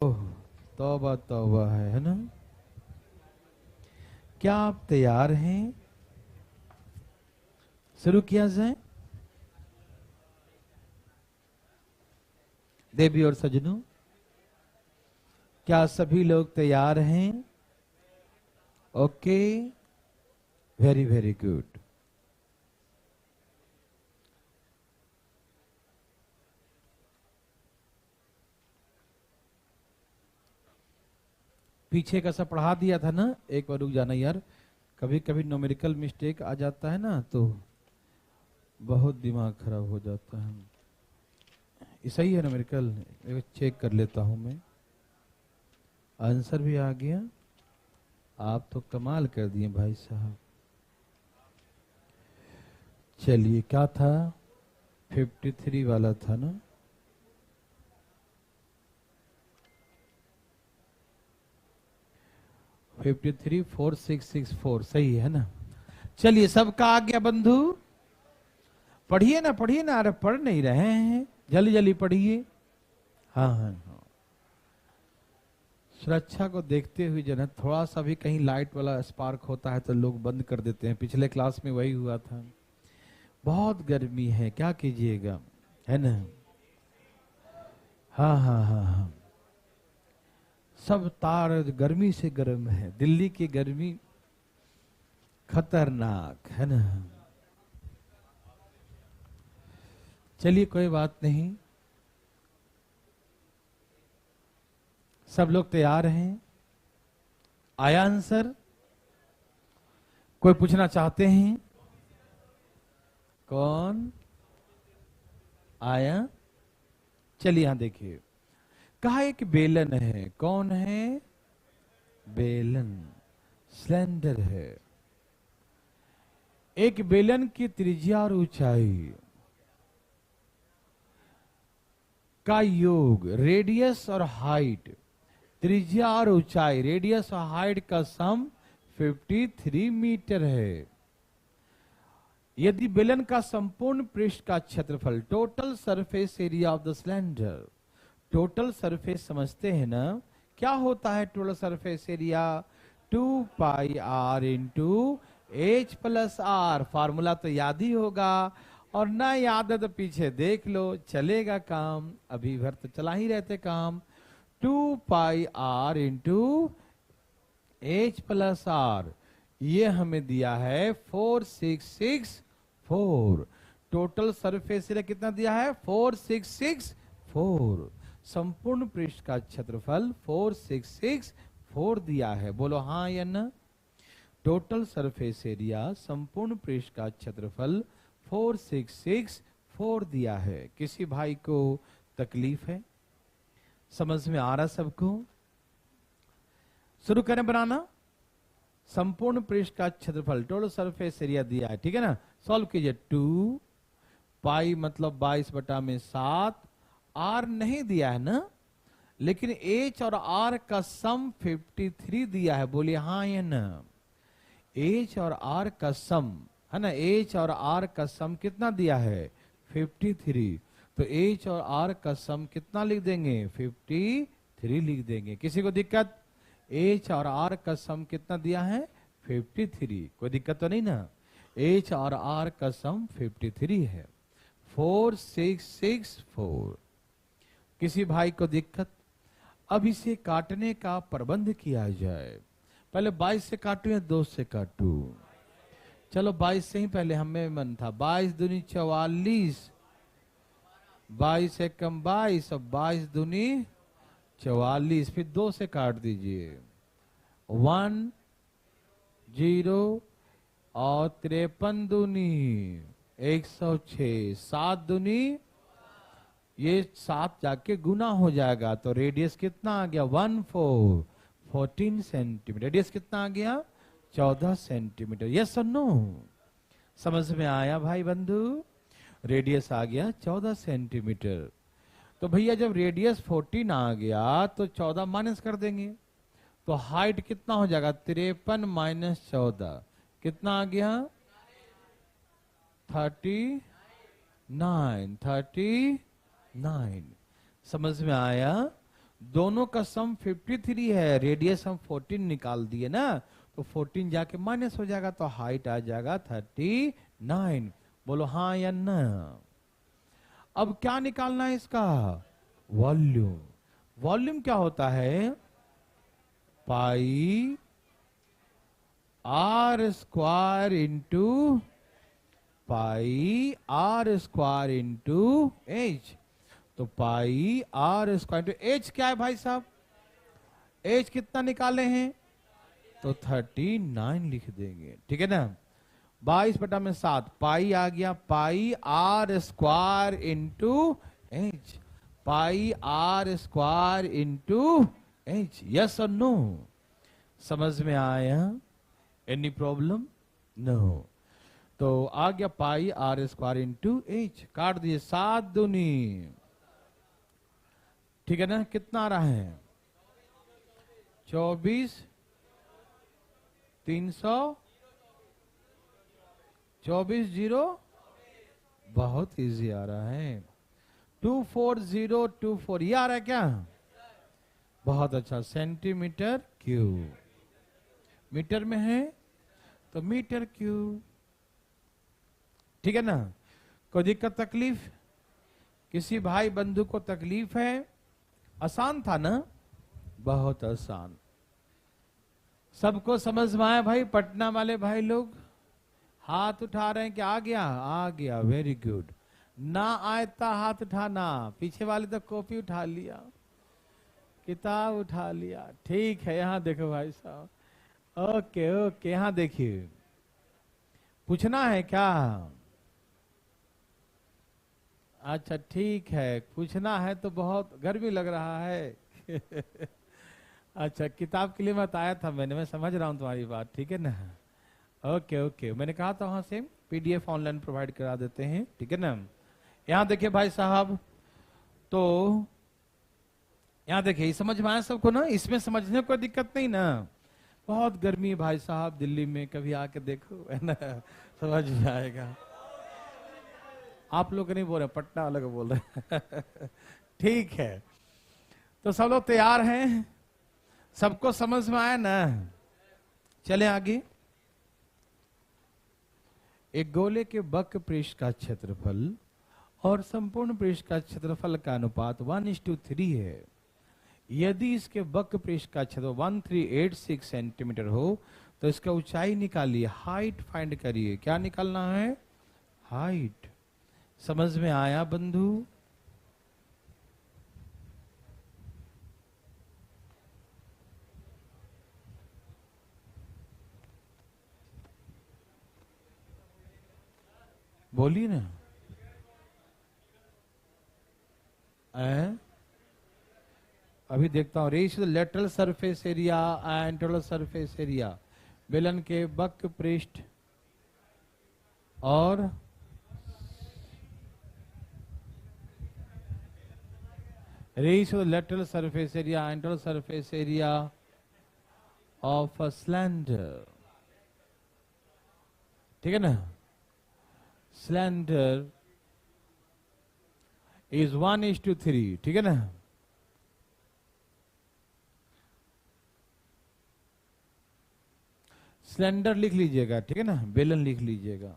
ओह, तौबा तौबा है ना। क्या आप तैयार हैं? शुरू किया जाए। देवी और सजनों, क्या सभी लोग तैयार हैं? Okay, very very good. पीछे का सब पढ़ा दिया था ना, एक बार रुक जाना यार। कभी कभी न्यूमेरिकल मिस्टेक आ जाता है ना, तो बहुत दिमाग खराब हो जाता है। ये सही है न्यूमेरिकल, एक चेक कर लेता हूं मैं। आंसर भी आ गया। आप तो कमाल कर दिए भाई साहब। चलिए, क्या था? 53 वाला था ना। फिफ्टी थ्री 4664 सही है ना। चलिए, सबका आ गया बंधु। पढ़िए ना, पढ़िए ना। अरे पढ़ नहीं रहे हैं, जल्दी जल्दी पढ़िए। हाँ हाँ हाँ। सुरक्षा को देखते हुए जो है, थोड़ा सा भी कहीं लाइट वाला स्पार्क होता है तो लोग बंद कर देते हैं। पिछले क्लास में वही हुआ था। बहुत गर्मी है, क्या कीजिएगा, है ना। हाँ हाँ हाँ हाँ। सब तार गर्मी से गर्म है। दिल्ली की गर्मी खतरनाक है ना। चलिए, कोई बात नहीं। सब लोग तैयार हैं? आया आंसर? कोई पूछना चाहते हैं? कौन आया? चलिए, यहां देखिए। कहा एक बेलन है। कौन है? बेलन स्लेंडर है। एक बेलन की त्रिज्या और ऊंचाई का योग, रेडियस और हाइट, त्रिज्या और ऊंचाई, रेडियस और हाइट का सम 53 मीटर है। यदि बेलन का संपूर्ण पृष्ठ का क्षेत्रफल, total surface area of the cylinder, total surface समझते हैं ना, क्या होता है total surface area? 2πr into H plus R. Formula तो याद ही होगा, और ना याद है तो पीछे देख लो, चलेगा काम। अभी भर तो चला ही रहते काम। 2πr into H plus are, ये हमें दिया है 4664। टोटल सरफेस एरिया कितना दिया है? 4664। संपूर्ण पृष्ठ का क्षेत्रफल 4664 दिया है। बोलो हाँ या ना। टोटल सरफेस एरिया, संपूर्ण पृष्ठ का क्षेत्रफल 4664 दिया है। किसी भाई को तकलीफ है? समझ में आ रहा सबको? शुरू करें बनाना। संपूर्ण पृष्ठ का क्षेत्रफल, टोटल सरफेस एरिया दिया है, ठीक है ना। सॉल्व कीजिए। 2 पाई मतलब 22/7। आर नहीं दिया है ना, लेकिन एच और आर का सम 53 दिया है। बोलिए हाँ या ना। एच और आर का सम है ना, एच और आर का सम कितना दिया है? 53। तो एच और आर का सम कितना लिख देंगे? 53 लिख देंगे। किसी को दिक्कत? एच और आर का सम कितना दिया है? 53। कोई दिक्कत तो नहीं ना। एच और आर का सम 53 है। 4664। किसी भाई को दिक्कत? अब इसे काटने का प्रबंध किया जाए। पहले 22 से काटू या 2 से काटू? चलो 22 से ही पहले हमें मन था। 22 दूनी 44, 22 एकम 22 और 22 दूनी 44। फिर 2 से काट दीजिए। 1 0 और 53 दूनी 106, 7 दूनी, ये 7 जाके गुना हो जाएगा। तो रेडियस कितना आ गया? 14 सेंटीमीटर। रेडियस कितना आ गया? 14 सेंटीमीटर। यस और नो? समझ में आया भाई बंधु? रेडियस आ गया 14 सेंटीमीटर। तो भैया जब रेडियस 14 आ गया तो 14 माइनस कर देंगे, तो हाइट कितना हो जाएगा? 53 माइनस 14 कितना आ गया? 39। समझ में आया? दोनों का सम 53 है, रेडियस हम 14 निकाल दिए ना, तो 14 जाके माइनस हो जाएगा, तो हाइट आ जाएगा 39। बोलो हाँ या ना। अब क्या निकालना है इसका? वॉल्यूम। वॉल्यूम क्या होता है? Pi are square into pi are square into h. तो pi are square into h क्या है भाई साहब? एच कितना निकाले हैं? तो 39 लिख देंगे, ठीक है ना। 22/7 पाई आ गया, pi are square into h, pi are square into h. Yes और नो? समझ में आया? Any problem? नो। तो आ गया pi are square into h, काट दिए 7 दूनी, ठीक है ना। कितना आ रहा है? 24 300 24 बहुत इजी आ रहा है। 24024 ये आ रहा है क्या? बहुत अच्छा। सेंटीमीटर क्यूब, मीटर में है तो मीटर क्यूब, ठीक है ना। कोई दिक्कत तकलीफ? किसी भाई बंधु को तकलीफ है? आसान था ना? बहुत आसान। सबको समझ में आया भाई? पटना वाले भाई लोग हाथ उठा रहे हैं कि आ गया? आ गया, वेरी गुड। ना आए तो हाथ उठाना। पीछे वाले तो कॉपी उठा लिया, किताब उठा लिया, ठीक है। यहां देखो भाई साहब, ओके ओके, यहां देखिए। पूछना है क्या? अच्छा ठीक है, पूछना है तो बहुत गर्मी लग रहा है। अच्छा, किताब के लिए मत आया था मैं समझ रहा हूं तुम्हारी बात, ठीक है ना। ओके ओके, मैंने कहा था वहां से पीडीएफ ऑनलाइन प्रोवाइड करा देते हैं, ठीक है ना। यहां देखिए भाई साहब, तो यहां देखिए, समझ में आया सबको ना? इसमें समझने में कोई दिक्कत नहीं ना? बहुत गर्मी है भाई साहब दिल्ली में, कभी आके देखो, है ना, समझ में आएगा। आप लोग नहीं बोल रहे, पटना वाले को बोल रहे। ठीक है, तो सब लोग तैयार हैं? सबको समझ में आया ना? चले आगे। एक गोले के वक्र पृष्ठ का क्षेत्रफल और संपूर्ण पृष्ठ का क्षेत्रफल का अनुपात 1:3 है। यदि इसके वक्र पृष्ठ का क्षेत्र 1386 सेंटीमीटर हो तो इसका ऊंचाई निकालिए, हाइट फाइंड करिए। क्या निकालना है? हाइट। समझ में आया बंधु? बोलिए ना। अभी देखता हूं। Ratio lateral surface area and total surface area, बेलन के वक्र पृष्ठ और ratio lateral surface area and total surface area of a cylinder, ठीक है ना। सिलेंडर इज 1:3, ठीक है ना। सिलेंडर लिख लीजिएगा, ठीक है ना, बेलन लिख लीजिएगा।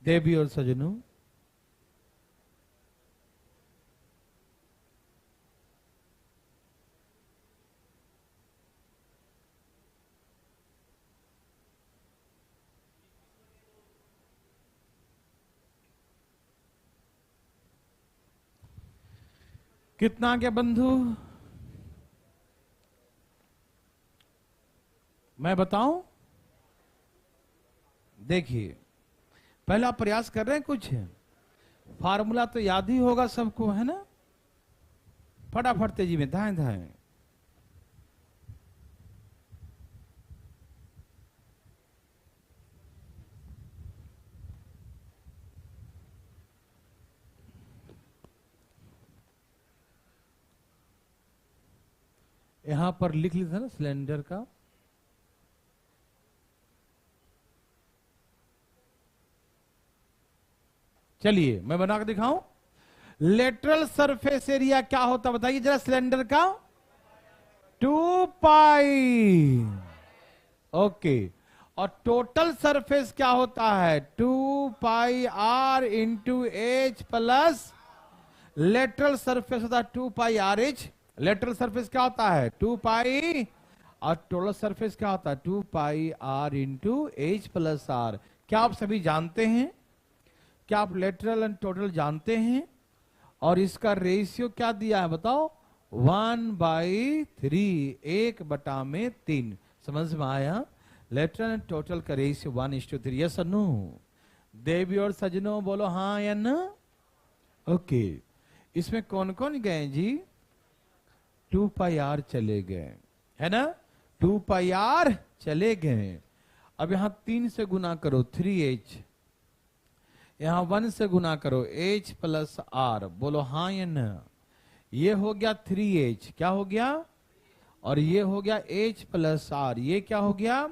देवी और सजनों, कितना आ गया बंधु? मैं बताऊं? देखिए, पहला प्रयास कर रहे हैं कुछ, फार्मूला तो याद ही होगा सबको, है ना? फटाफट तेजी में धाएं धाएं। यहां पर लिख लिया था ना सिलेंडर का। चलिए मैं बना के दिखाऊं। लेटरल सरफेस एरिया क्या होता बताइए जरा सिलेंडर का? 2 पाई। ओके, और टोटल सरफेस क्या होता है? 2 pi are into H plus lateral surface होता है 2 pi r h. Lateral surface क्या होता है? 2 पाई, और टोटल सरफेस क्या होता है? 2 pi are into H plus r. क्या आप सभी जानते हैं? क्या आप लेटरल एंड टोटल जानते हैं? और इसका रेशियो क्या दिया है बताओ? 1/3, 1/3। समझ में आया? लेटरल एंड टोटल का रेशियो 1:3। यस और नो? देवी और सजनों बोलो हाँ या ना? ओके, इसमें कौन कौन गए जी? 2 पाई आर चले गए, है ना? 2 पाई आर चले गए। अब यहां 3 से गुना करो 3h, यहां 1 से गुना करो h प्लस आर। बोलो हाँ या ना? ये हो गया 3h, क्या हो गया? और ये हो गया h प्लस आर, ये क्या हो गया?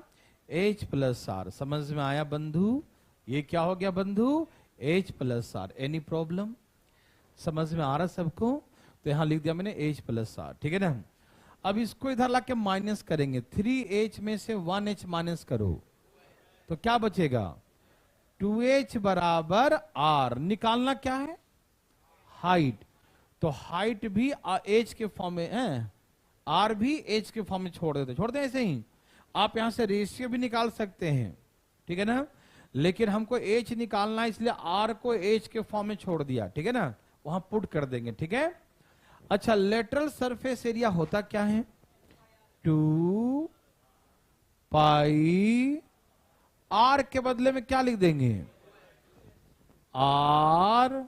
h plus R. समझ में आया बंधु? ये क्या हो गया बंधु? h plus R. Any problem? समझ में आ रहा सबको? तो यहां लिख दिया मैंने h प्लस आर, ठीक है ना? अब इसको इधर लाके माइनस करेंगे, 3h में से 1h माइनस करो तो क्या बचेगा? 2h बराबर आर। निकालना क्या है? हाइट। तो हाइट भी h के फॉर्म में है, आर भी h के फॉर्म में छोड़ देते ऐसे ही। आप यहां से रेशियो भी निकाल सकते हैं, ठीक है ना? लेकिन हमको h निकालना है इसलिए r को h के फॉर्म में छोड़ दिया, ठीक है ना? वहां पुट कर देंगे, ठीक है? अच्छा, लेटरल सरफेस एरिया होता क्या है? 2 पाई आर के बदले में क्या लिख देंगे? R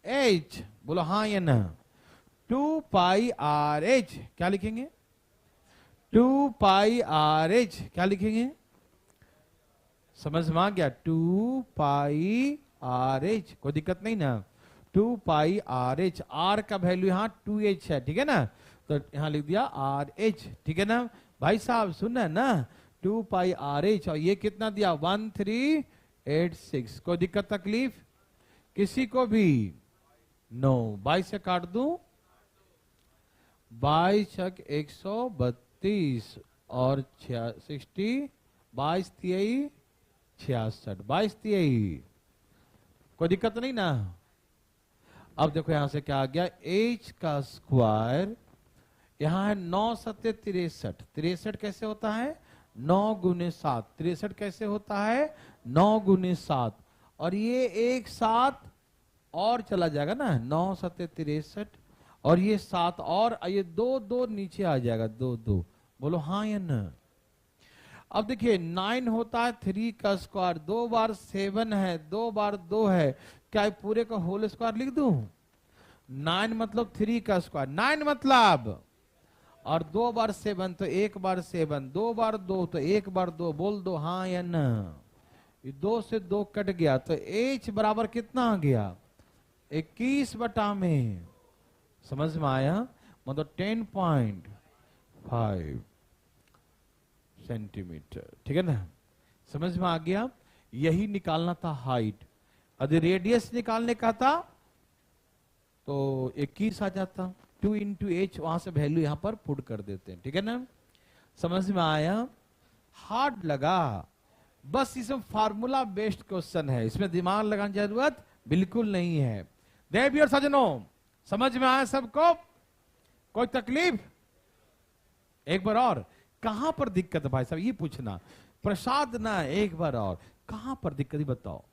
H. बोलो हाँ या ना? 2 पाई आर एच क्या लिखेंगे? 2 पाई आर एच क्या लिखेंगे? समझ में आ गया? 2 पाई आर एच, कोई दिक्कत नहीं ना? 2 पाई आर एच, आर का वैल्यू यहाँ 2h है, ठीक है ना? तो यहां लिख दिया आर एच, ठीक है ना? भाई साहब सुनना है ना? 2 पाई आर एच, और ये कितना दिया? 1386। कोई दिक्कत तकलीफ किसी को भी? नो। 22 से काट दूं? 22 छक 132 और 60, 22 तिहाई 66, 22 तिहाई। कोई दिक्कत नहीं ना? अब देखो यहां से क्या आ गया? h का स्क्वायर, यहां है 9 सत्ते 63। 63 कैसे होता है? 9 गुने 7। 63 कैसे होता है? 9 गुने 7। और ये एक 7 और चला जाएगा ना, 9 सत्ते 63, और ये 7 और ये 2 2 नीचे आ जाएगा, 2 2। बोलो हाँ या ना? अब देखिए 9 होता है 3 का स्क्वायर, 2 बार 7 है, 2 बार 2 है, क्या पूरे का होल स्क्वायर लिख दूं? 9 मतलब 3 का स्क्वायर, 9 मतलब, और 2 बार 7 तो 1 बार 7, 2 बार 2 तो 1 बार 2। बोल दो हाँ या ना? ये 2 से 2 कट गया तो h बराबर कितना आ गया? 21/में। समझ में आया? मतलब 10.5 सेंटीमीटर, ठीक है ना? समझ में आ गया? यही निकालना था हाइट। यदि रेडियस निकालने का था तो 21 आ जाता। 2 इंटू एच, वहां से वैल्यू यहां पर पुट कर देते हैं, ठीक है ना? समझ में आया? हार्ड लगा? बस इसमें फार्मूला बेस्ड क्वेश्चन है, इसमें दिमाग लगाने की जरूरत बिल्कुल नहीं है। देवी और सजनों, समझ में आया सबको? कोई तकलीफ? एक बार और, कहां पर दिक्कत है भाई साहब ये पूछना। प्रसाद ना, एक बार और, कहां पर दिक्कत बताओ?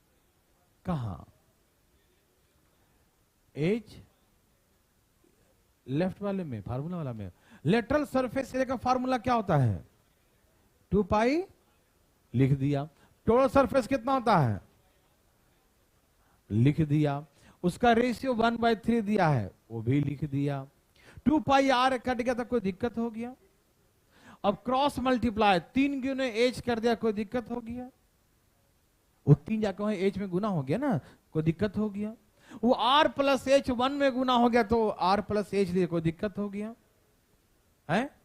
कहां? एज लेफ्ट वाले में, फार्मूला वाला में, लेटरल सरफेस एरिया का फार्मूला क्या होता है? 2 पाई लिख दिया। टोटल सरफेस कितना होता है? लिख दिया। उसका रेशियो 1/3 दिया है, वो भी लिख दिया। 2 पाई आर कट गया था, कोई दिक्कत हो गया? अब क्रॉस मल्टीप्लाई 3 गुने एच कर दिया, कोई दिक्कत हो गया? वो 3 जाकर वहां एच में गुना हो गया ना, कोई दिक्कत हो गया? वो आर प्लस एच 1 में गुना हो गया तो आर प्लस एच लिए, कोई दिक्कत हो गया है?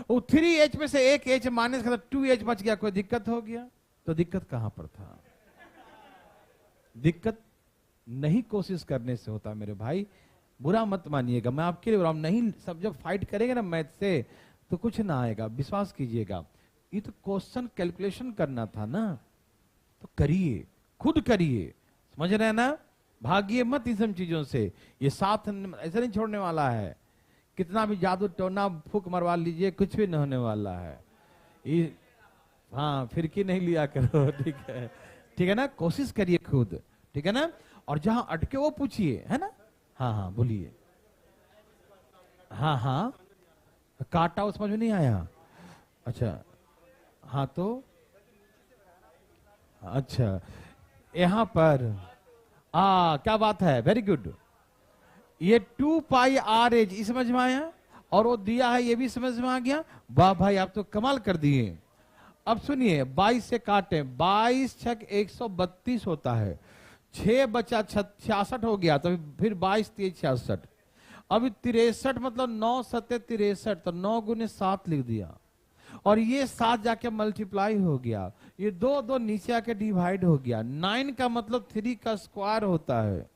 वो 3h में से एक एच माइनस कर 2h बच गया, कोई दिक्कत हो गया? तो दिक्कत कहां पर था? दिक्कत नहीं कोशिश करने से होता मेरे भाई, बुरा मत मानिएगा, मैं आपके लिए नहीं, सब जब फाइट करेंगे ना मैथ से तो कुछ ना आएगा, विश्वास कीजिएगा। ये तो क्वेश्चन कैलकुलेशन करना था ना, तो करिए, खुद करिए, समझ रहे हैं ना? भागिए मत इन सब चीजों से, ये साथ ऐसा नहीं छोड़ने वाला है। कितना भी जादू टोना फूक मरवा लीजिए, कुछ भी नहीं होने वाला है। ये हाँ, फिरकी नहीं लिया करो, ठीक है ना? कोशिश करिए खुद, ठीक है ना? और जहां अटके वो पूछिए, है ना? हाँ हाँ बोलिए। हाँ हाँ, काटा वो समझ में नहीं आया? अच्छा हाँ, तो अच्छा यहां पर क्या बात है, वेरी गुड। ये 2 पाई आर एच समझ में आया, और वो दिया है ये भी समझ में आ गया। वाह भाई, आप तो कमाल कर दिए। अब सुनिए, 22 से काटे, 22 छक 132 होता है, 6 बचा 66 हो गया, तो फिर 22 3 66। अब 63 मतलब 9 7 63, तो 9 गुने 7 लिख दिया, और ये 7 जाके मल्टीप्लाई हो गया, ये 2 2 नीचे आके डिवाइड हो गया। 9 का मतलब 3 का स्क्वायर होता है,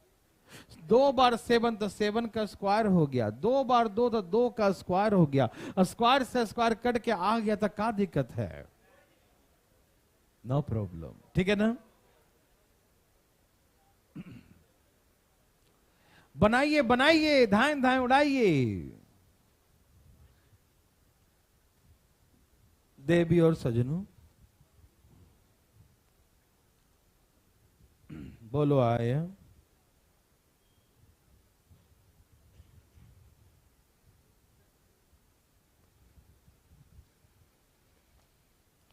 2 बार 7 तो 7 का स्क्वायर हो गया, 2 बार 2 तो 2 का स्क्वायर हो गया। स्क्वायर से स्क्वायर कट के आ गया, तो क्या दिक्कत है? नो प्रॉब्लम, ठीक है ना? बनाइए बनाइए, धाए धाए उड़ाइए। देवी और सजनों बोलो आया।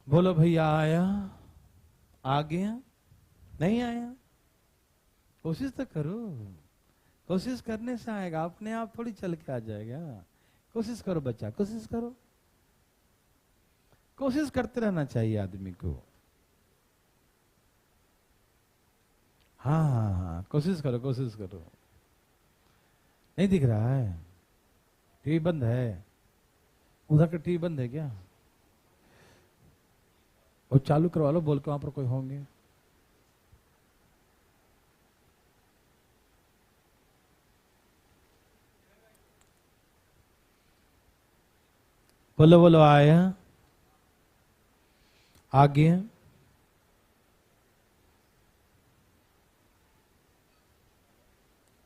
बोलो भैया आया, आ गया, नहीं आया? कोशिश तो करो, कोशिश करने से आएगा, अपने आप थोड़ी चल के आ जाएगा। कोशिश करो बच्चा, कोशिश करो, कोशिश करते रहना चाहिए आदमी को। हाँ हाँ हाँ, कोशिश करो, कोशिश करो। नहीं दिख रहा है? टीवी बंद है? उधर का टीवी बंद है क्या? और चालू करवा लो, बोल के वहां पर कोई होंगे। बोलो बोलो आया, आगे,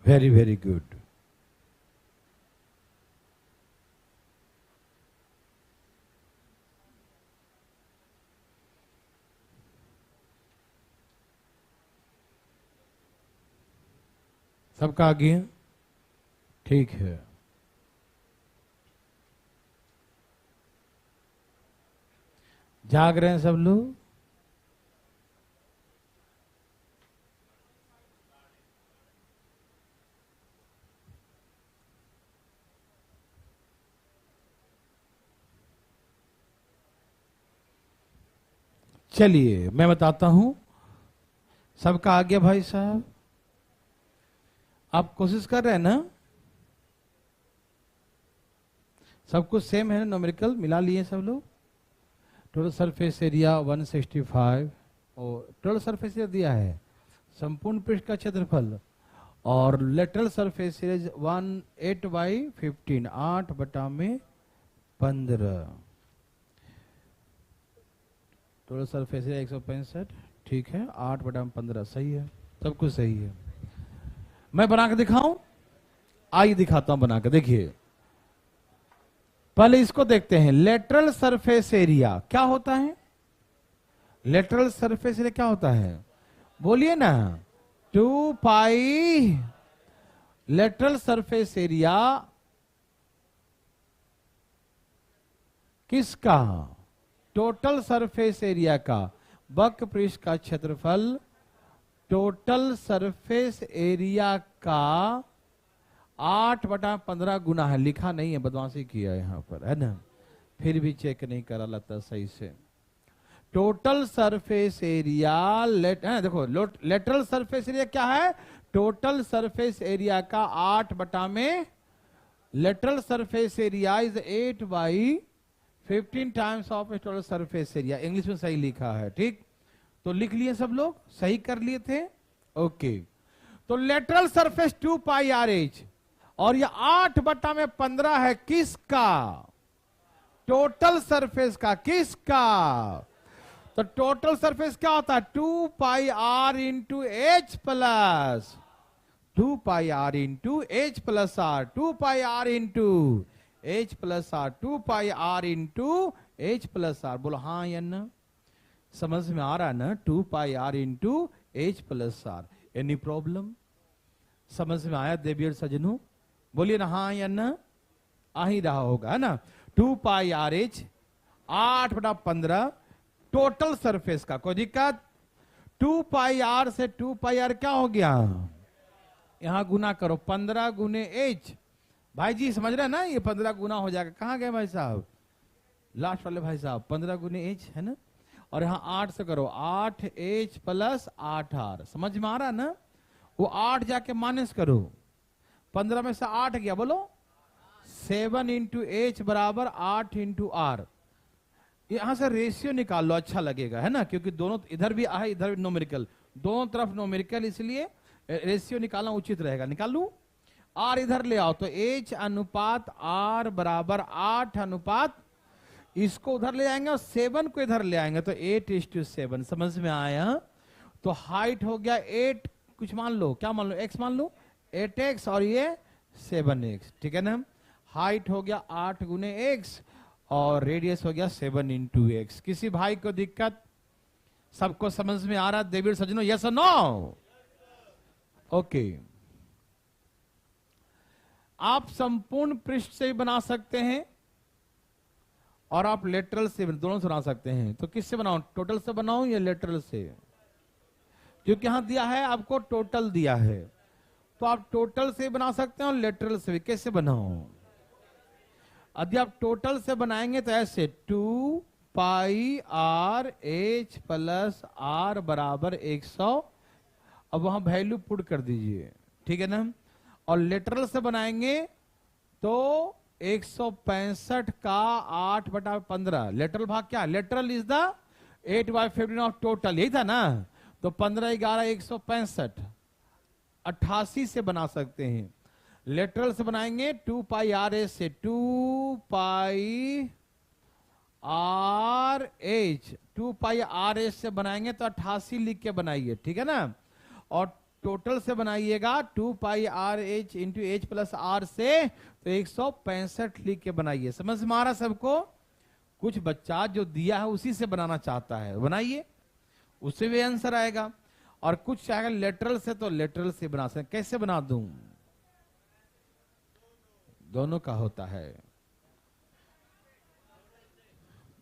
वेरी वेरी गुड। सबका आगे, ठीक है। जाग रहे हैं सब लोग? चलिए मैं बताता हूं, सबका आगे भाई साहब, आप कोशिश कर रहे हैं ना? सब कुछ सेम है ना? न्यूमेरिकल मिला लिए सब लोग? टोटल सरफेस एरिया 165, और टोटल सरफेस एरिया दिया है, संपूर्ण पृष्ठ का क्षेत्रफल, और lateral surface area 8/15, 8/15। Total surface area 165, ठीक है, 8/15 सही है, सब कुछ सही है। मैं बना के दिखाऊं? आइए दिखाता हूं बना के, देखिए। पहले इसको देखते हैं, लेटरल सरफेस एरिया क्या होता है? लेटरल सरफेस एरिया क्या होता है? बोलिए ना। 2 पाई लेटरल सरफेस एरिया किसका? टोटल सरफेस एरिया का। वक्र पृष्ठ का क्षेत्रफल टोटल सरफेस एरिया का 8/15 गुना है। लिखा नहीं है, बदमाशी किया यहाँ पर, है ना? फिर भी चेक नहीं करा लगता सही से। टोटल सरफेस एरिया देखो, लेटरल सरफेस एरिया क्या है? टोटल सरफेस एरिया का 8 बटा में lateral surface area is 8/15 times of total surface area. English में सही लिखा है, ठीक? तो लिख लिए सब लोग, सही कर लिए थे? ओके। तो लेटरल सरफेस 2πRH और ये 8/15 है किसका? टोटल सरफेस का। किसका? तो टोटल सरफेस क्या होता है? 2πR into H plus 2πR into H plus R, 2πR into H plus R, 2πR into H plus R। बोलो हाँ या ना? समझ में आ रहा है ना? 2πR into H plus R। Any problem? समझ में आया देवी और सजनों? बोलिए ना हाँ या ना? आ ही रहा होगा, है ना? 2πRH 8/15 टोटल सरफेस का। कोई दिक्कत? 2πR से 2πR क्या हो गया? यहां गुना करो, 15 गुने H। भाई जी समझ रहे हैं ना? ये 15 गुना हो जाएगा। कहां गए भाई साहब? लास्ट वाले भाई साहब, 15 गुने H है ना? और यहां 8 से करो, 8H प्लस 8R। समझ में आ रहा है ना? वो 8 जाके माइनस करो, 15 में से 8 गया, बोलो 7 इंटू H बराबर 8 इंटू R। यहां से रेशियो निकाल लो, अच्छा लगेगा, है ना? क्योंकि दोनों, इधर भी है इधर भी नोमेरिकल, दोनों तरफ नोमेरिकल, इसलिए रेशियो निकालना उचित रहेगा। निकाल लू? R इधर ले आओ तो H अनुपात R बराबर 8 अनुपात, इसको उधर ले आएंगे और 7 को इधर ले आएंगे तो 8:7। समझ में आया? तो हाइट हो गया 8, कुछ मान लो, क्या मान लो? x मान लो, 8x और ये 7x, ठीक है ना? हाइट हो गया 8 गुने x और रेडियस हो गया 7 इंटू x। किसी भाई को दिक्कत? सबको समझ में आ रहा देवी सजनों? यस और नो? ओके। आप संपूर्ण पृष्ठ से भी बना सकते हैं और आप लेटरल से, दोनों से बना सकते हैं। तो किससे बनाओ? टोटल से बनाओ या लेटरल से? क्योंकि यहां दिया है आपको, टोटल दिया है, तो आप टोटल से बना सकते हैं और लेटरल से भी। कैसे बनाओ? यदि आप टोटल से बनाएंगे तो ऐसे 2πRH प्लस R बराबर 100। अब वहां वैल्यू पुट कर दीजिए, ठीक है ना? और लेटरल से बनाएंगे तो 165 का 8/15। लेटरल भाग क्या? Lateral is the 8/15 of total, यही था ना? तो 15 11 165, 88 से बना सकते हैं। लेटरल से बनाएंगे 2πRH से 2πRH, 2πRH से बनाएंगे तो 88 लिख के बनाइए, ठीक है ना? और टोटल से बनाइएगा 2πRH into H plus R से तो 165 लिख के बनाइए। समझ में आ रहा सबको? कुछ बच्चा जो दिया है उसी से बनाना चाहता है, बनाइए, उससे भी आंसर आएगा। और कुछ चाहेगा लेटरल से तो लेटरल से बना सकते। कैसे बना दूं? दोनों का होता है।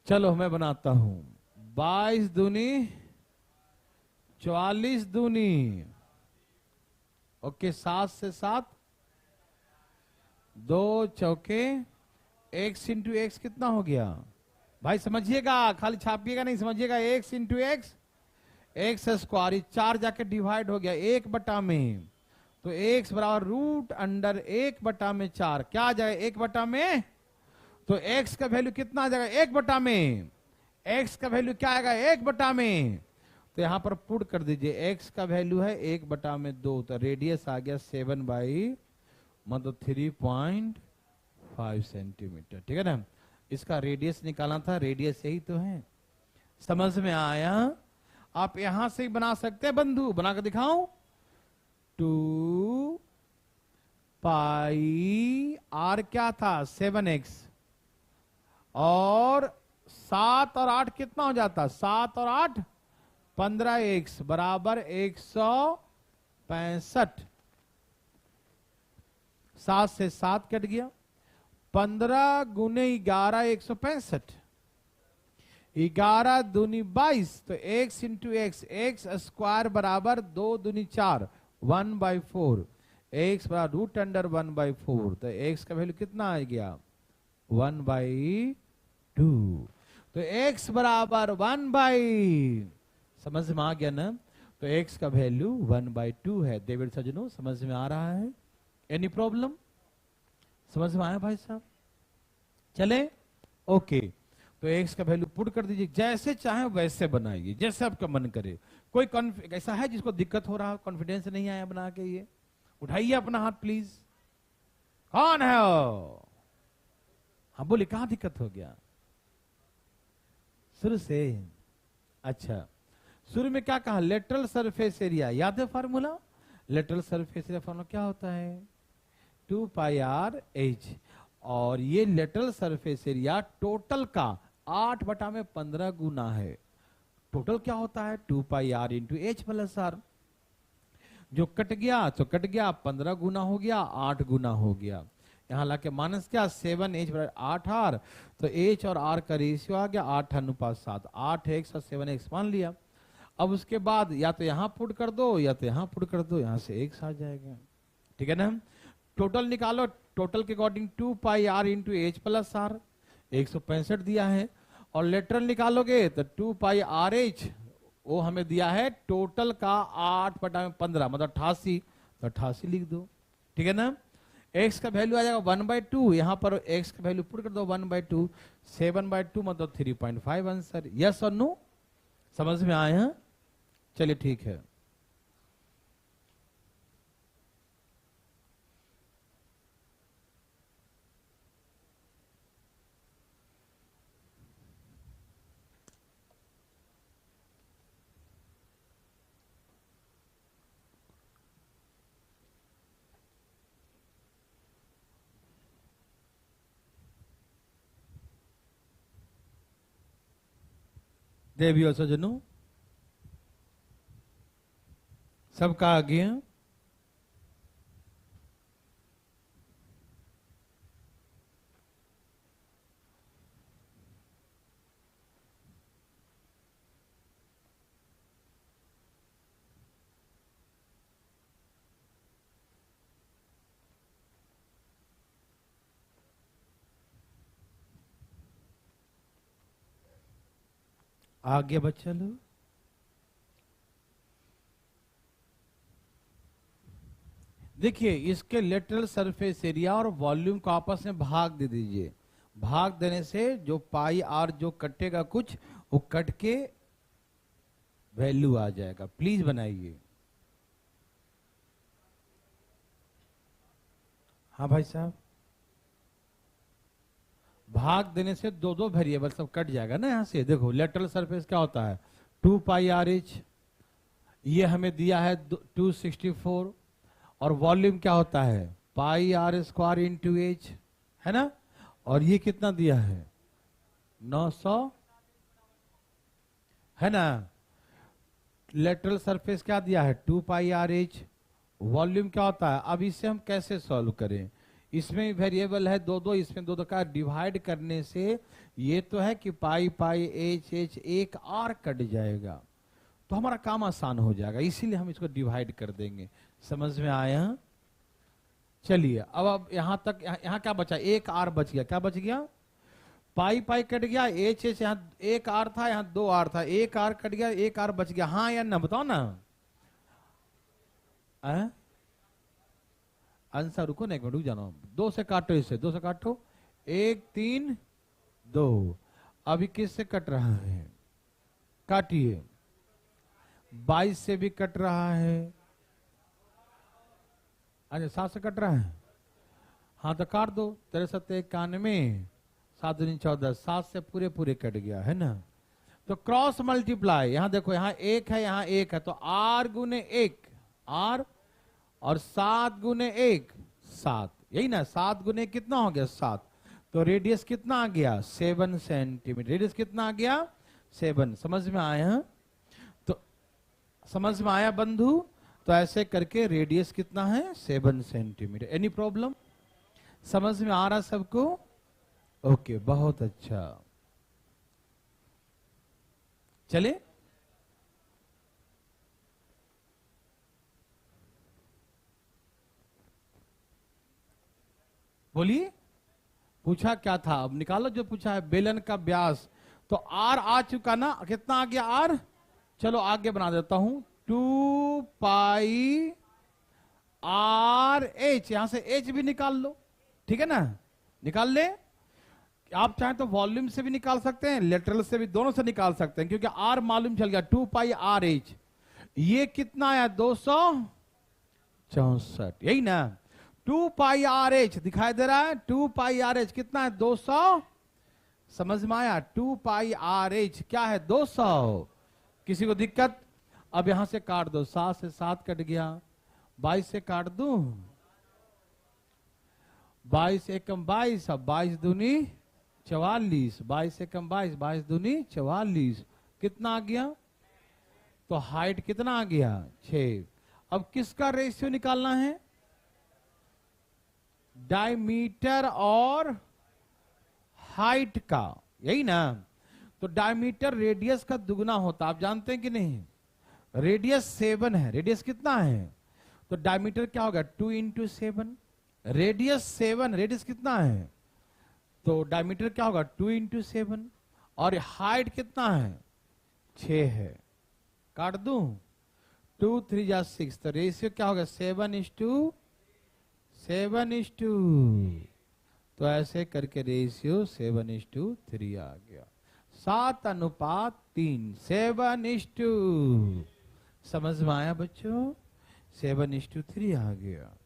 चलो मैं बनाता हूं। 22 दूनी 44 दूनी, ओके, 7 से 7, 2 चौके, x इंटू एक्स कितना हो गया? भाई समझिएगा, खाली छापिएगा नहीं, समझिएगा। x into x, x square, 4 जाके डिवाइड हो गया 1 बटा में, तो x बराबर रूट अंडर 1 बटा में 4। क्या आ जाएगा 1 बटा में? तो x का वैल्यू कितना आ जाएगा 1 बटा में? x का वैल्यू क्या आएगा 1 बटा में? तो यहां पर पुट कर दीजिए, x का वैल्यू है 1 बटा में 2, तो रेडियस आ गया 7 मतलब 3.5 सेंटीमीटर, ठीक है ना? इसका रेडियस निकालना था, रेडियस यही तो है। समझ में आया? आप यहां से ही बना सकते हैं बंधु, बना कर दिखाओ। 2πR क्या था? 7x, और 7 और 8 कितना हो जाता? 7 और 8 15x बराबर 165। 7 से 7 कट गया, 15 गुने 11 165। 11 दूनी 22, तो x into x, x square बराबर 2 दूनी 4, 1/4, x बराबर रूट अंडर 1/4, तो x का वैल्यू कितना आ गया 1/2, तो x बराबर 1 समझ में आ गया ना, तो x का वैल्यू 1/2 है। डेविड सज्जनों समझ में आ रहा है? Any problem? समझ में आया भाई साहब? चले ओके, तो x का वैल्यू पुट कर दीजिए, जैसे चाहे वैसे बनाइए, जैसे आपका मन करे। कोई ऐसा है जिसको दिक्कत हो रहा, कॉन्फिडेंस नहीं आया बना के? ये उठाइए अपना हाथ प्लीज। कौन है वो? हाँ बोले, कहां दिक्कत हो गया? शुरू से? अच्छा, शुरू में क्या कहा? लेटरल सरफेस एरिया, याद है formula? Lateral surface area formula क्या होता है? 2πr/h, और ये लेटरल सरफेस एरिया टोटल का 8/15 गुना है। टोटल क्या होता है? 2πr into h plus r। जो कट गया तो कट गया, 15 गुना हो गया, 8 गुना हो गया। यहां लाके माइनस क्या, 7h बराबर 8r, तो h और r का रेशियो आ गया 8:7, 8x और 7x मान लिया। अब उसके बाद या तो यहां पुट कर दो या तो यहां पुट कर दो, यहां से x आ जाएगा, ठीक है ना। टोटल निकालो, टोटल के according 2πr into H plus R, 165 दिया है। और लेटरल निकालोगे तो 2πrh, वो हमें दिया है टोटल का 8/15 मतलब 88, तो 88 लिख दो, ठीक है ना। x का वैल्यू आ जाएगा 1/2, यहां पर x का वैल्यू पुट कर दो 1/2, 7/2 मतलब 3.5 आंसर। यस और नो? समझ में आया? चलिए ठीक है। देवियों सज्जनों सबका आ गया? आगे बच्चा लोग देखिए, इसके लेटरल सरफेस एरिया और वॉल्यूम को आपस में भाग दे दीजिए। भाग देने से जो पाई आर जो कटेगा कुछ, वो कट के वैल्यू आ जाएगा। प्लीज बनाइए। हाँ भाई साहब, भाग देने से दो दो वेरिएबल सब कट जाएगा ना। यहां से देखो, लेटरल सरफेस क्या होता है 2πrh, ये हमें दिया है 264, और वॉल्यूम क्या होता है πr² इंटू एच, है ना। और ये कितना दिया है 900, है ना। लेटरल सरफेस क्या दिया है 2πrh, वॉल्यूम क्या होता है। अब इसे हम कैसे सॉल्व करें? इसमें वेरिएबल है दो दो, इसमें दो दो का डिवाइड करने से ये तो है कि π/h एक आर कट जाएगा, तो हमारा काम आसान हो जाएगा, इसीलिए हम इसको डिवाइड कर देंगे। समझ में आया? चलिए अब यहां तक, यहां क्या बचा, एक आर बच गया। क्या बच गया? पाई पाई कट गया, एच एच, यहाँ एक आर था, यहाँ 2 आर था, एक आर कट गया, एक आर बच गया। हाँ या ना, बताओ ना। आंसर रुको ना, एक मिनट रुक जाना। 2 से काटो, इसे 2 से काटो, 1 3 2। अभी किससे कट रहा है? काटिए। 22 से भी कट रहा है। अच्छा 7 से कट रहा है। हाँ तो काट दो। 63 91, 7 दूनी 14, 7 से पूरे पूरे कट गया, है ना। तो क्रॉस मल्टीप्लाई, यहां देखो, यहां 1 है, यहां 1 है, तो r गुने 1 r, और 7 गुने 1 7, यही ना। 7 गुने कितना हो गया 7, तो रेडियस कितना आ गया 7 सेंटीमीटर। रेडियस कितना आ गया 7। समझ में आया? तो समझ में आया बंधु? तो ऐसे करके रेडियस कितना है 7 सेंटीमीटर। Any problem? समझ में आ रहा सबको? ओके, बहुत अच्छा। चले, बोलिए, पूछा क्या था? अब निकालो जो पूछा है। बेलन का व्यास, तो आर आ चुका ना, कितना आ गया आर? चलो आगे बना देता हूं, 2 पाई आर एच, यहां से एच भी निकाल लो, ठीक है ना, निकाल ले। आप चाहें तो वॉल्यूम से भी निकाल सकते हैं, लेटरल से भी, दोनों से निकाल सकते हैं, क्योंकि आर मालूम चल गया। 2 पाई आर एच, ये कितना आया? 264, यही ना। 2 पाई आर एच दिखाई दे रहा है, 2 पाई आर एच कितना है? 200, समझ में आया? 2 पाई आर एच क्या है? 200। किसी को दिक्कत? अब यहां से काट दो, 7 से 7 कट गया, 22 से काट दूं, 22 एकम 22, अब 22 दूनी 44, 22 एकम 22, 22 दूनी 44, कितना आ गया? तो हाइट कितना आ गया? 6। अब किसका रेशियो निकालना है? डायमीटर और हाइट का, यही ना। तो डायमीटर रेडियस का दुगना होता, आप जानते हैं कि नहीं? रेडियस 7 है, रेडियस कितना है? तो डायमीटर क्या होगा? 2 इंटू 7, रेडियस 7, रेडियस कितना है? तो डायमीटर क्या होगा? 2 इंटू 7, और हाइट कितना है? 6 है, काट दूं, 2 3 जा 6, तो रेशियो क्या होगा? 7:7:, तो ऐसे करके रेशियो 7:3 आ गया, 7:3, 7:, समझ में आया बच्चों? 7:3 आ गया।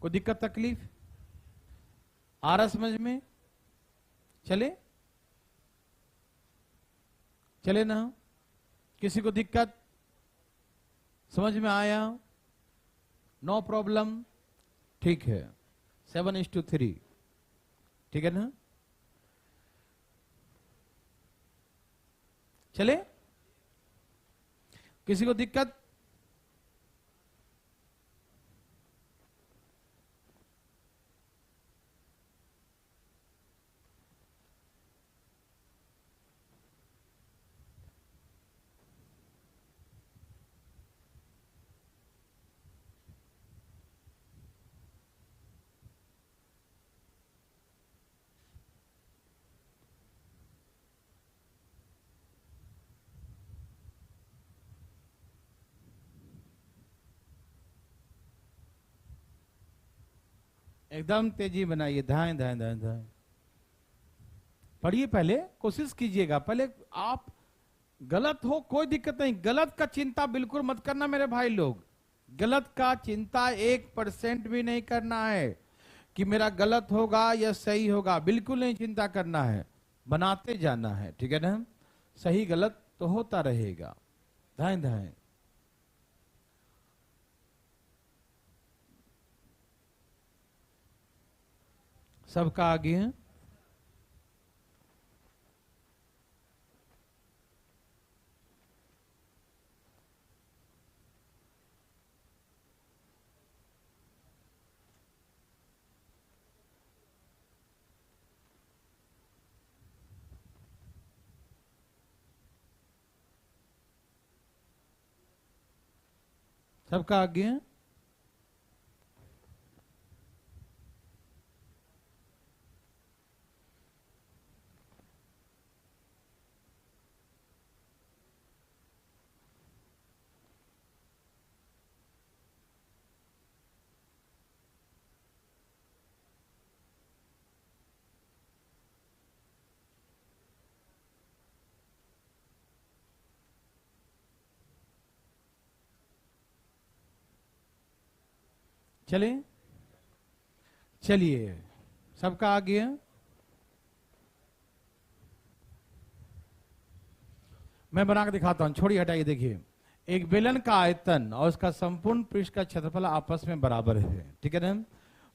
कोई दिक्कत तकलीफ आ रहा समझ में? चले, चले ना? किसी को दिक्कत? समझ में आया? नो प्रॉब्लम, ठीक है। 7:3, ठीक है ना? चले, किसी को दिक्कत? एकदम तेजी बनाइए, धाएं धाएं धाएं धाएं पढ़िए, पहले कोशिश कीजिएगा। पहले आप गलत हो कोई दिक्कत नहीं, गलत का चिंता बिल्कुल मत करना मेरे भाई लोग, गलत का चिंता 1% भी नहीं करना है कि मेरा गलत होगा या सही होगा, बिल्कुल नहीं चिंता करना है, बनाते जाना है, ठीक है ना? सही गलत तो होता रहेगा, धाएं धाएं। सबका आगे है, सबका आगे है। चले, चलिए, सबका आ गया। मैं बना के दिखाता हूं, छोड़िए हटाइए, देखिए, एक बेलन का आयतन और उसका संपूर्ण पृष्ठ का क्षेत्रफल आपस में बराबर है, ठीक है ना?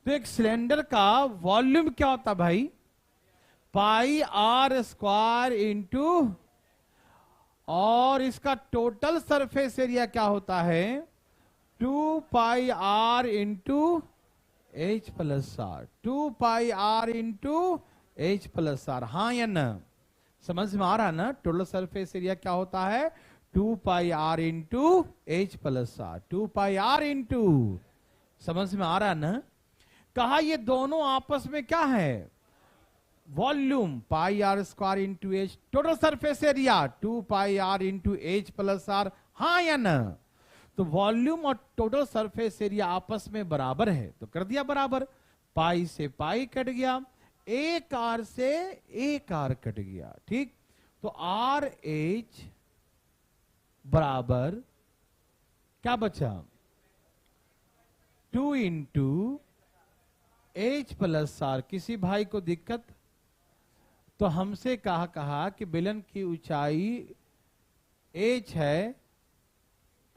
तो एक सिलेंडर का वॉल्यूम क्या होता है भाई? पाई आर स्क्वायर इंटू, और इसका टोटल सरफेस एरिया क्या होता है? 2 pi are into H plus r, 2 pi are into H plus are, हाँ या ना? समझ में आ रहा है ना? टोटल सरफेस एरिया क्या होता है? 2 pi are into H plus r, 2 pi are into, समझ में आ रहा है ना? कहा ये दोनों आपस में क्या है? Volume pi are square into H, total surface area 2 pi are into H plus are, हाँ या ना? तो वॉल्यूम और टोटल सरफेस एरिया आपस में बराबर है, तो कर दिया बराबर। पाई से पाई कट गया, एक आर से एक आर कट गया, ठीक। तो आर एच बराबर क्या बचा? 2 इंटू एच प्लस आर। किसी भाई को दिक्कत? तो हमसे कहा कि बेलन की ऊंचाई एच है,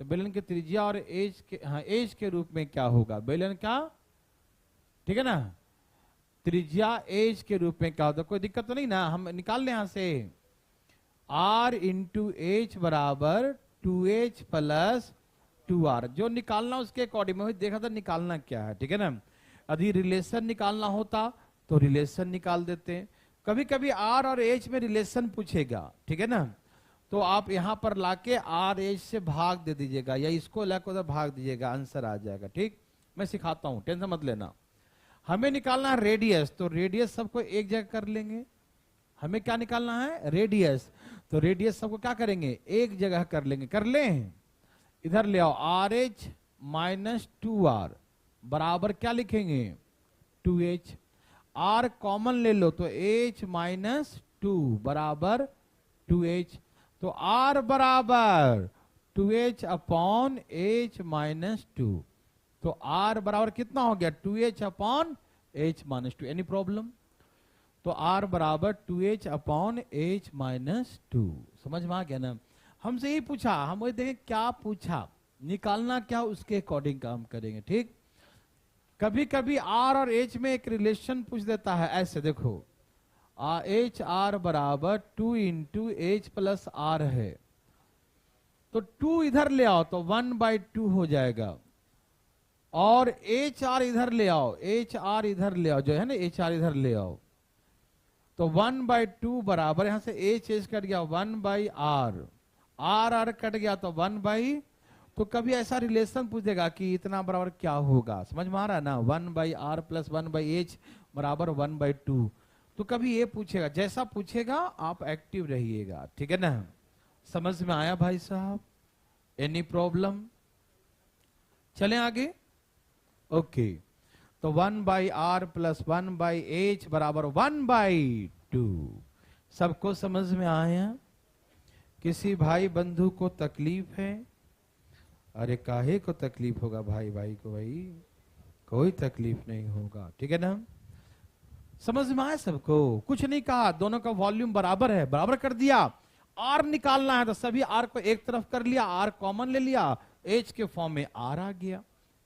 तो बेलन की त्रिज्या और एच के, हाँ, एच के रूप में क्या होगा? बेलन का, ठीक है ना, त्रिज्या एच के रूप में क्या होता? कोई दिक्कत तो नहीं ना? हम निकाल लें यहां से। आर इंटू एच बराबर 2h प्लस 2r, जो निकालना उसके अकॉर्डिंग में देखा था निकालना क्या है, ठीक है ना। यदि रिलेशन निकालना होता तो रिलेशन निकाल देते। कभी कभी आर और एच में रिलेशन पूछेगा, ठीक है ना, तो आप यहां पर लाके आर एच से भाग दे दीजिएगा, या इसको लाके उधर भाग दीजिएगा, आंसर आ जाएगा, ठीक। मैं सिखाता हूं, टेंशन मत लेना। हमें निकालना है रेडियस, तो रेडियस सबको एक जगह कर लेंगे। हमें क्या निकालना है? रेडियस। तो रेडियस सबको क्या करेंगे? एक जगह कर लेंगे। कर लें, इधर ले आओ, आर एच माइनस 2r बराबर क्या लिखेंगे? 2h। r कॉमन ले लो तो h माइनस 2 बराबर 2h। तो r बराबर 2h अपॉन h माइनस 2। तो r बराबर कितना हो गया? 2h upon h minus 2। Any problem? तो r बराबर 2h अपॉन h माइनस 2। समझ में आ गया ना? हमसे ही पूछा, हम वही देखें क्या पूछा, निकालना क्या उसके अकॉर्डिंग काम करेंगे, ठीक। कभी कभी r और h में एक रिलेशन पूछ देता है, ऐसे देखो, एच आर बराबर 2 इंटू एच प्लस आर है, तो 2 इधर ले आओ तो 1/2 हो जाएगा, और एच आर इधर ले आओ, एच आर इधर ले आओ, जो है ना एच आर इधर ले आओ, तो 1/2 बराबर, यहां से एच एच कट गया 1/r, आर आर कट गया तो 1/, तो कभी ऐसा रिलेशन पूछेगा कि इतना बराबर क्या होगा, समझ में आ रहा है ना? 1/r प्लस 1/h बराबर 1/2। तो कभी ये पूछेगा, जैसा पूछेगा आप एक्टिव रहिएगा, ठीक है ना? समझ में आया भाई साहब? Any problem? चलें आगे। ओके, तो 1/r प्लस 1/h बराबर 1/2। सबको समझ में आया? किसी भाई बंधु को तकलीफ है? अरे काहे को तकलीफ होगा भाई भाई को? भाई कोई तकलीफ नहीं होगा, ठीक है ना? समझ में आया सबको? कुछ नहीं कहा, दोनों का वॉल्यूम बराबर है, बराबर कर दिया। आर निकालना है तो सभी आर को एक तरफ कर लिया, आर कॉमन ले लिया, एच के फॉर्म में आर आ गया।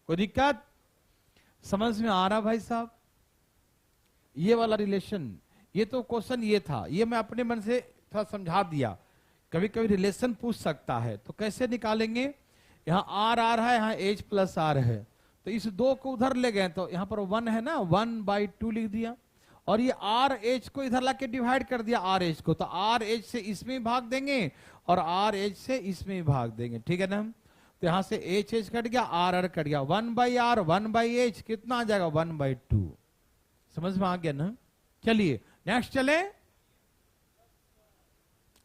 कोई दिक्कत? समझ में आ रहा भाई साहब? ये वाला रिलेशन, ये तो क्वेश्चन ये था, ये मैं अपने मन से थोड़ा समझा दिया। कभी कभी रिलेशन पूछ सकता है, तो कैसे निकालेंगे? यहाँ आर आर है, यहाँ एच प्लस आर है, तो इस 2 को उधर ले गए तो यहाँ पर 1 है ना, 1/2 लिख दिया, और ये आर एच को इधर लाके डिवाइड कर दिया, आर एच को, तो आर एच से इसमें भाग देंगे और आर एच से इसमें भाग देंगे, ठीक है ना? तो यहां से एच एच कट गया, आर आर कट गया, 1/r 1/h कितना आ जाएगा? 1/2। समझ में आ गया ना? चलिए नेक्स्ट चले।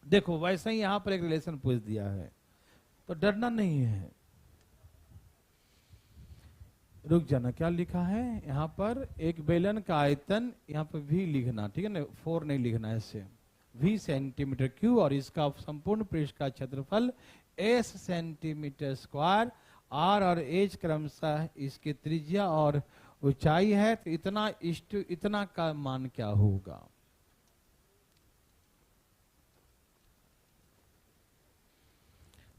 देखो वैसे ही यहां पर एक रिलेशन पूछ दिया है, तो डरना नहीं है। रुक जाना, क्या लिखा है यहां पर? एक बेलन का आयतन, यहां पर v लिखना, ठीक है ना, 4 नहीं लिखना है, इससे v सेंटीमीटर क्यूब, और इसका संपूर्ण पृष्ठ का क्षेत्रफल s सेंटीमीटर स्क्वायर, r और h क्रमशः इसकी त्रिज्या और ऊंचाई है, तो इतना का मान क्या होगा?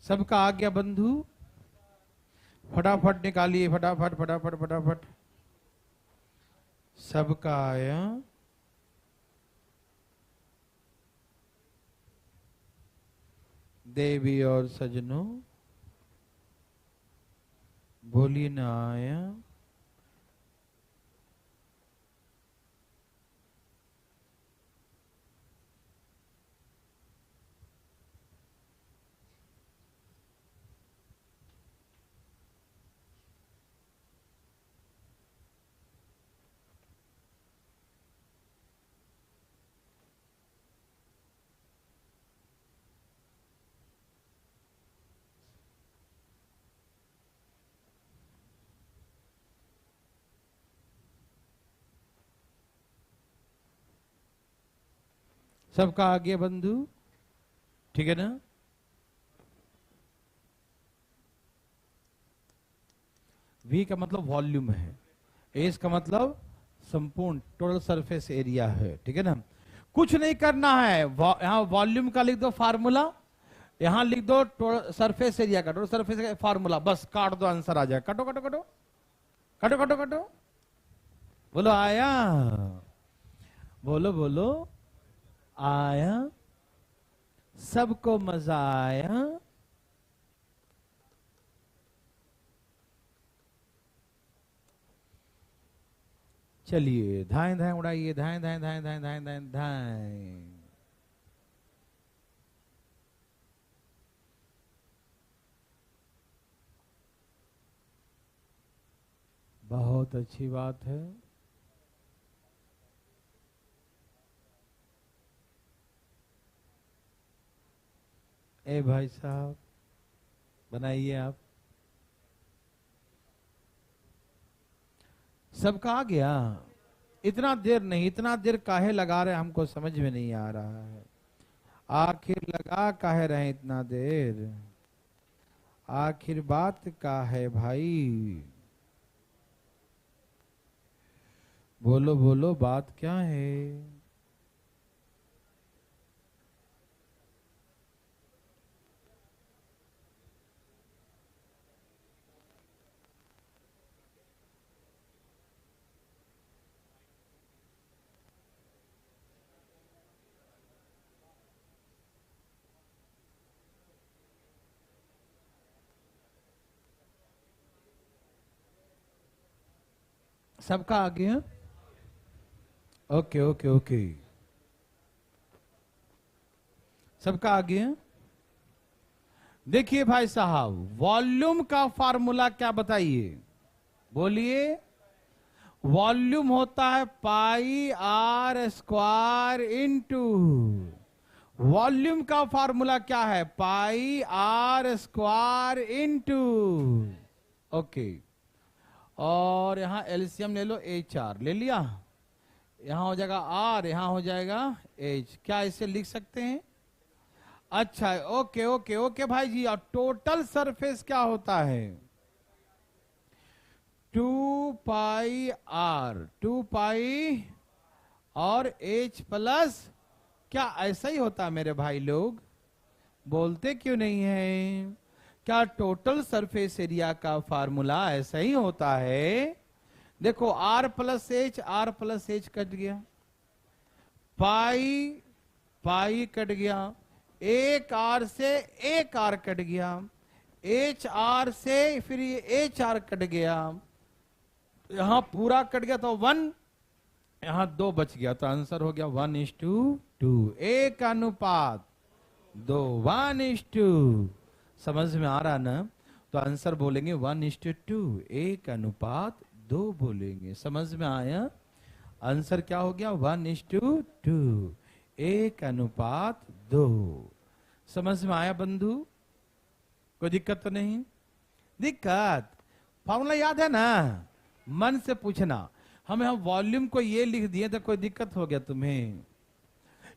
सबका आ गया बंधु? फटाफट निकालिए, फटाफट फटाफट फटाफट। सबका आया? देवी और सजनों बोलिए ना आया? सबका आगे बंधु, ठीक है ना। V का मतलब वॉल्यूम है, एस का मतलब संपूर्ण टोटल सरफेस एरिया है, ठीक है ना। कुछ नहीं करना है, यहां वॉल्यूम का लिख दो फार्मूला, यहां लिख दो सरफेस एरिया का, टोटल सरफेस का फार्मूला, बस काट दो, आंसर आ जाए। कटो कटो कटो कटो कटो कटो, बोलो आया, बोलो बोलो आया, सबको मजा आया। चलिए धाएं धाएं उड़ाइए, धाएं धाएं धाएं धाएं धाएं धाएं धाएं। बहुत अच्छी बात है। ए भाई साहब बनाइए आप। सबका आ गया? इतना देर नहीं, इतना देर काहे लगा रहे हमको समझ में नहीं आ रहा है। आखिर लगा काहे रहे इतना देर, आखिर बात का है भाई, बोलो बोलो बात क्या है। सबका आ गया? ओके ओके ओके, सबका आ गया। देखिए भाई साहब, वॉल्यूम का फार्मूला क्या बताइए, बोलिए। वॉल्यूम होता है pi are square into, volume का फार्मूला क्या है, pi are square into, okay. और यहां एलसीएम ले लो, एच आर ले लिया, यहां हो जाएगा आर, यहां हो जाएगा एच, क्या इसे लिख सकते हैं? अच्छा ओके ओके ओके भाई जी। और टोटल सरफेस क्या होता है? 2 पाई आर, 2 पाई और एच प्लस, क्या ऐसा ही होता है मेरे भाई लोग? बोलते क्यों नहीं है? क्या टोटल सरफेस एरिया का फार्मूला ऐसा ही होता है? देखो R plus H, R plus H cut गया, पाई पाई कट गया, एक आर से एक आर कट गया, एच आर से फिर ये एच आर कट गया, यहां पूरा कट गया तो 1, यहां 2 बच गया, तो आंसर हो गया 1:2, 1:2, 1:2। समझ में आ रहा ना? तो आंसर बोलेंगे 1:2, 1:2 बोलेंगे। समझ में आया? आंसर क्या हो गया? 1:2, 1:2। समझ में आया बंधु? कोई दिक्कत तो नहीं? दिक्कत? फॉर्मूला याद है ना? मन से पूछना। हम यहां वॉल्यूम को ये लिख दिए तो कोई दिक्कत हो गया तुम्हें?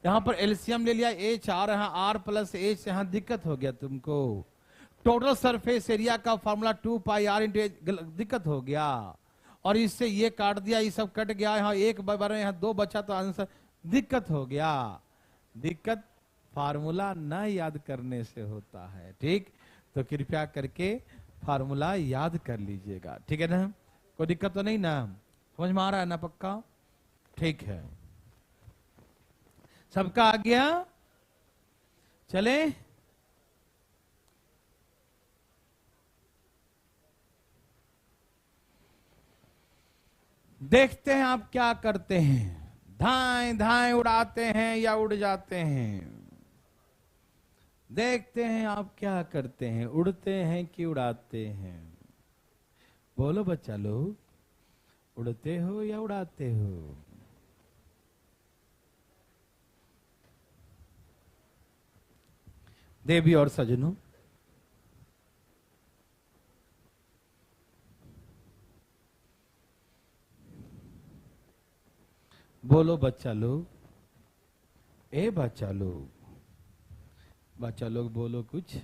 यहां पर एलसीएम ले लिया, एच आर, यहां आर प्लस एच, यहां दिक्कत हो गया तुमको। टोटल सरफेस एरिया का formula 2 pi are into H, दिक्कत हो गया। और इससे ये काट दिया, ये सब कट गया, यहां एक बार यहां 2 बचा तो आंसर, दिक्कत हो गया। दिक्कत फार्मूला न याद करने से होता है, ठीक? तो कृपया करके फार्मूला याद कर लीजिएगा, ठीक है ना? कोई दिक्कत तो नहीं ना? समझ में आ रहा है ना? पक्का? ठीक है, सबका आ गया? चले देखते हैं आप क्या करते हैं। धाएं धाएं उड़ाते हैं या उड़ जाते हैं? देखते हैं आप क्या करते हैं, उड़ते हैं कि उड़ाते हैं? बोलो बच्चा लोग, उड़ते हो या उड़ाते हो? देवी और सजनों, बोलो बच्चा लोग, ए बच्चा लोग बोलो कुछ।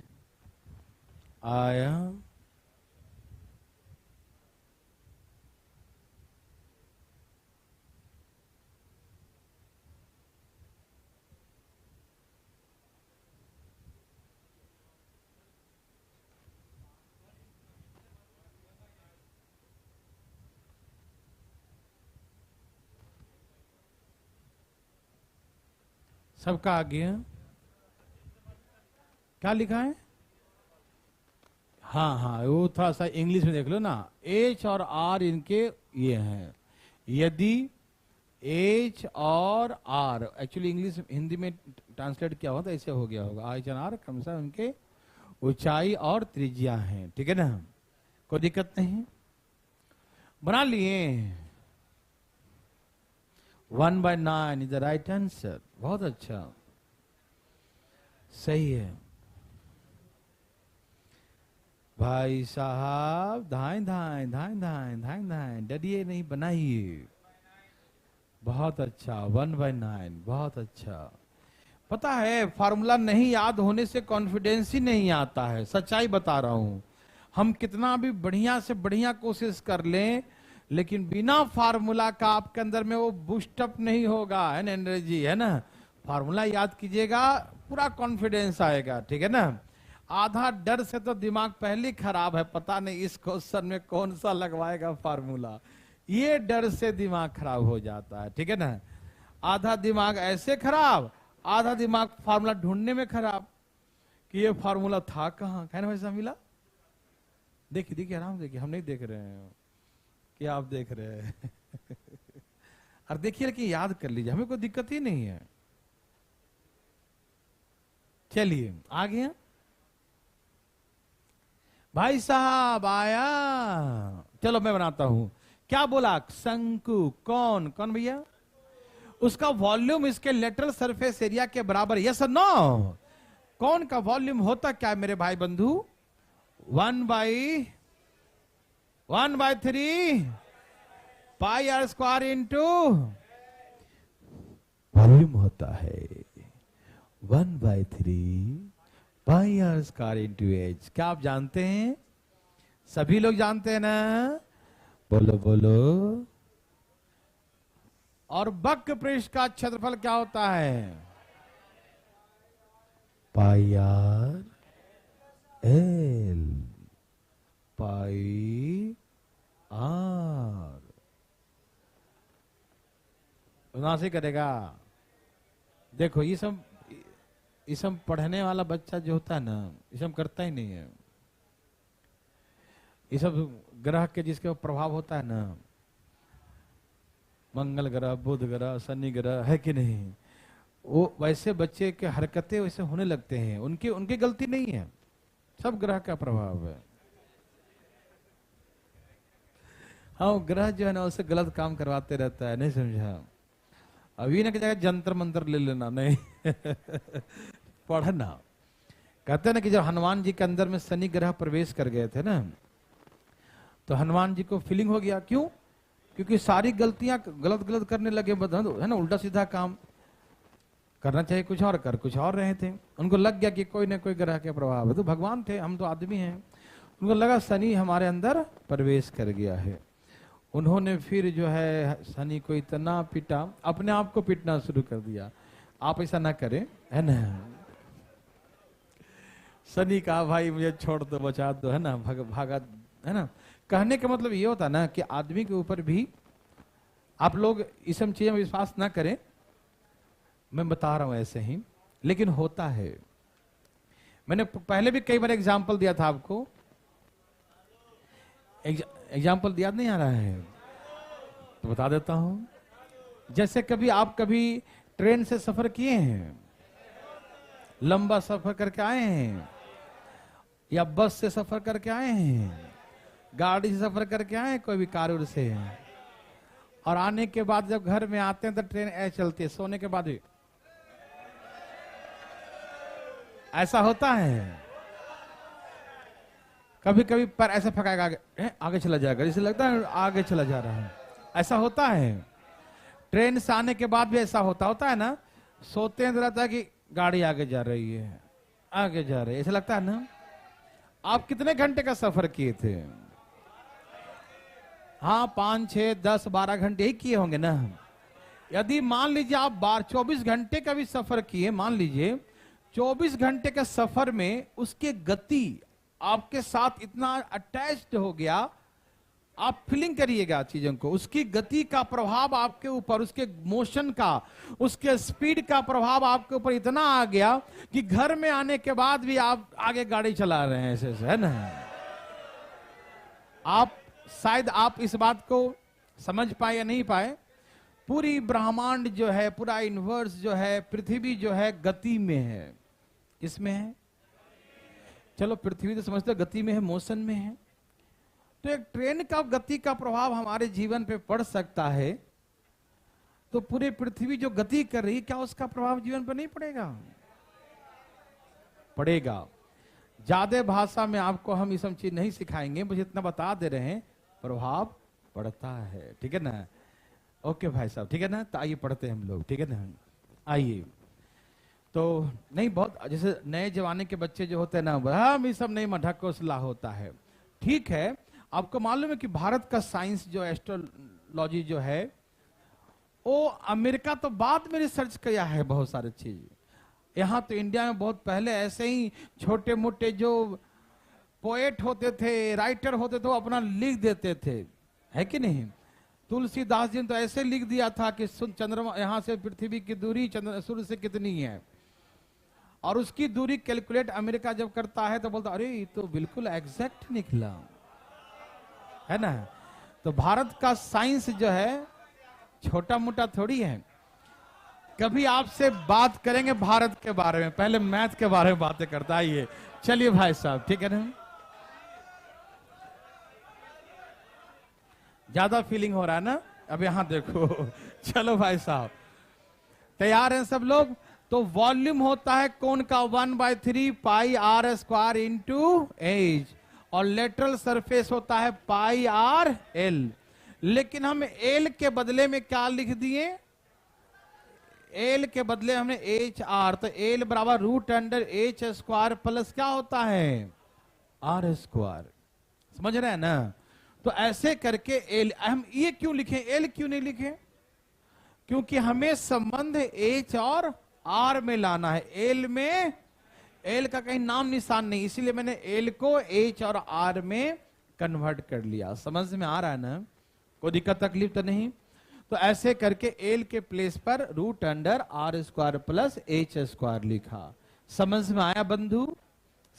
आया। सबका आ गया। क्या लिखा है? हाँ हाँ, वो थोड़ा सा इंग्लिश में देख लो ना। एच और आर इनके ये हैं। यदि एच और आर, एक्चुअली इंग्लिश हिंदी में ट्रांसलेट किया होता ऐसे हो गया होगा। एच और आर क्रमशः उनके ऊंचाई और त्रिज्या हैं, ठीक है ना, कोई दिक्कत नहीं। बना लिए। 1/9 इज द राइट आंसर। बहुत अच्छा, सही है भाई साहब। धाएं धाएं धाएं धाएं धाएं धाएं, डरिए नहीं, बनाइए। बहुत अच्छा, 1/9, बहुत अच्छा। पता है फार्मूला नहीं याद होने से कॉन्फिडेंस ही नहीं आता है, सच्चाई बता रहा हूं। हम कितना भी बढ़िया से बढ़िया कोशिश कर लें, लेकिन बिना फार्मूला का आपके अंदर में वो बूस्टअप नहीं होगा, है ना, एनर्जी, है ना। फार्मूला याद कीजिएगा, पूरा कॉन्फिडेंस आएगा, ठीक है ना। आधा डर से तो दिमाग पहले खराब है, पता नहीं इस क्वेश्चन में कौन सा लगवाएगा फार्मूला, ये डर से दिमाग खराब हो जाता है, ठीक है ना। आधा दिमाग ऐसे खराब, आधा दिमाग फार्मूला ढूंढने में खराब कि ये फार्मूला था कहां, है ना वैसा मिला। देखिए देखिए, आराम देखिए, हम नहीं देख रहे हैं कि आप देख रहे हैं और देखिए कि याद कर लीजिए, हमें कोई दिक्कत ही नहीं है। चलिए आ गया भाई साहब, आया। चलो मैं बनाता हूं। क्या बोला? शंकु। कौन कौन भैया? उसका वॉल्यूम इसके लेटरल सरफेस एरिया के बराबर, यस और नो? कौन का वॉल्यूम होता क्या है मेरे भाई बंधु? 1/3 पाई आर स्क्वायर इंटू वॉल्यूम होता है 1/3 पाई आर स्क्वायर इंटू एच। क्या आप जानते हैं? सभी लोग जानते हैं ना? बोलो बोलो। और वक्र पृष्ठ का क्षेत्रफल क्या होता है? Pi R L. Pi are से करेगा। देखो ये सब पढ़ने वाला बच्चा जो होता है ना, ये सब करता ही नहीं है। ये सब ग्रह के जिसके प्रभाव होता है ना, मंगल ग्रह, बुध ग्रह, शनि ग्रह, है कि नहीं, वो वैसे बच्चे के हरकतें वैसे होने लगते हैं। उनकी गलती नहीं है, सब ग्रह का प्रभाव है। हाँ, ग्रह जो है ना उससे गलत काम करवाते रहता है, नहीं समझा? अभी ना कि जगह जंतर मंत्र ले लेना नहीं पढ़ना। कहते हैं ना कि जब हनुमान जी के अंदर में शनि ग्रह प्रवेश कर गए थे ना, तो हनुमान जी को फीलिंग हो गया। क्यों? क्योंकि सारी गलतियां गलत करने लगे, है ना, उल्टा सीधा काम करना चाहिए कुछ और, कर कुछ और रहे थे। उनको लग गया कि कोई ना कोई ग्रह के प्रभाव है। तो भगवान थे, हम तो आदमी हैं। उनको लगा शनि हमारे अंदर प्रवेश कर गया है। उन्होंने फिर जो है शनि को इतना पीटा, अपने आप को पीटना शुरू कर दिया। आप ऐसा ना करें, है ना। शनि कहा भाई मुझे छोड़ दो, बचा दो, है ना, भागा, है ना। कहने का मतलब ये होता ना कि आदमी के ऊपर भी आप लोग इस सब चीजों में विश्वास ना करें, मैं बता रहा हूं ऐसे ही, लेकिन होता है। मैंने पहले भी कई बार एग्जाम्पल दिया था आपको। एग्जाम्पल याद नहीं आ रहा है तो बता देता हूं। जैसे आप कभी ट्रेन से सफर किए हैं, लंबा सफर करके आए हैं, या बस से सफर करके आए हैं, गाड़ी से सफर करके आए हैं, कोई भी कार से, और आने के बाद जब घर में आते हैं तो ट्रेन ऐसे चलती है, सोने के बाद भी ऐसा होता है। कभी कभी पर ऐसे फकाएगा, आगे चला जाएगा, जैसे लगता है आगे चला जा रहा है, ऐसा होता है। ट्रेन से आने के बाद भी ऐसा होता है ना। सोते हैं तो लगता है कि गाड़ी आगे जा रही है, आगे जा रही है, ऐसा लगता है ना। आप कितने घंटे का सफर किए थे? हाँ 5, 6, 10, 12 घंटे ही किए होंगे ना। यदि मान लीजिए आप 24 घंटे का भी सफर किए, मान लीजिए 24 घंटे के सफर में उसके गति आपके साथ इतना अटैच्ड हो गया, आप फीलिंग करिएगा चीजों को, उसकी गति का प्रभाव आपके ऊपर, उसके मोशन का, उसके स्पीड का प्रभाव आपके ऊपर इतना आ गया कि घर में आने के बाद भी आप आगे गाड़ी चला रहे हैं, ऐसे है ना। आप शायद आप इस बात को समझ पाए या नहीं पाए, पूरी ब्रह्मांड जो है, पूरा यूनिवर्स जो है, पृथ्वी जो है गति में है, इसमें है। चलो पृथ्वी तो समझते हो गति में है, मोशन में है। तो एक ट्रेन का गति का प्रभाव हमारे जीवन पे पड़ सकता है, तो पूरी पृथ्वी जो गति कर रही है, क्या उसका प्रभाव जीवन पर नहीं पड़ेगा? पड़ेगा। ज्यादा भाषा में आपको हम ये सब चीज नहीं सिखाएंगे, मुझे इतना बता दे रहे हैं, प्रभाव पड़ता है, ठीक है ना। ओके भाई साहब, ठीक है ना। तो आइए पढ़ते हैं हम लोग, ठीक है ना। आइए। तो नहीं, बहुत जैसे नए जमाने के बच्चे जो होते हैं ना, हम ये सब नहीं, मठकोसला होता है, ठीक है। आपको मालूम है कि भारत का साइंस जो एस्ट्रोलॉजी जो है, वो अमेरिका तो बाद में रिसर्च किया है बहुत सारे चीज। यहाँ तो इंडिया में बहुत पहले ऐसे ही छोटे मोटे जो पोएट होते थे, राइटर होते थे, वो अपना लिख देते थे, है कि नहीं। तुलसीदास जी ने तो ऐसे लिख दिया था कि चंद्रमा, यहाँ से पृथ्वी की दूरी सूर्य से कितनी है, और उसकी दूरी कैलकुलेट अमेरिका जब करता है तो बोलता अरे ये तो बिल्कुल एग्जैक्ट निकला, है ना। तो भारत का साइंस जो है छोटा मोटा थोड़ी है। कभी आपसे बात करेंगे भारत के बारे में, पहले मैथ के बारे में बातें करता। आइए चलिए भाई साहब, ठीक है ना। ज्यादा फीलिंग हो रहा है ना, अब यहां देखो। चलो भाई साहब, तैयार हैं सब लोग। तो वॉल्यूम होता है कोण का 1/3 पाई आर स्क्वायर इंटू एज, और लेटरल सरफेस होता है पाई आर एल। लेकिन हम एल के बदले में क्या लिख दिए? एल के बदले हमने एच आर, तो एल बराबर √(h² प्लस क्या होता है? R square. समझ रहे हैं ना। तो ऐसे करके एल, हम ये क्यों लिखे, एल क्यों नहीं लिखे? क्योंकि हमें संबंध एच और आर में लाना है। एल में, एल का कहीं नाम निशान नहीं, इसीलिए मैंने एल को एच और आर में कन्वर्ट कर लिया। समझ में आ रहा है ना, कोई दिक्कत तकलीफ तो नहीं। तो ऐसे करके एल के प्लेस पर √(r² प्लस h² लिखा। समझ में आया बंधु?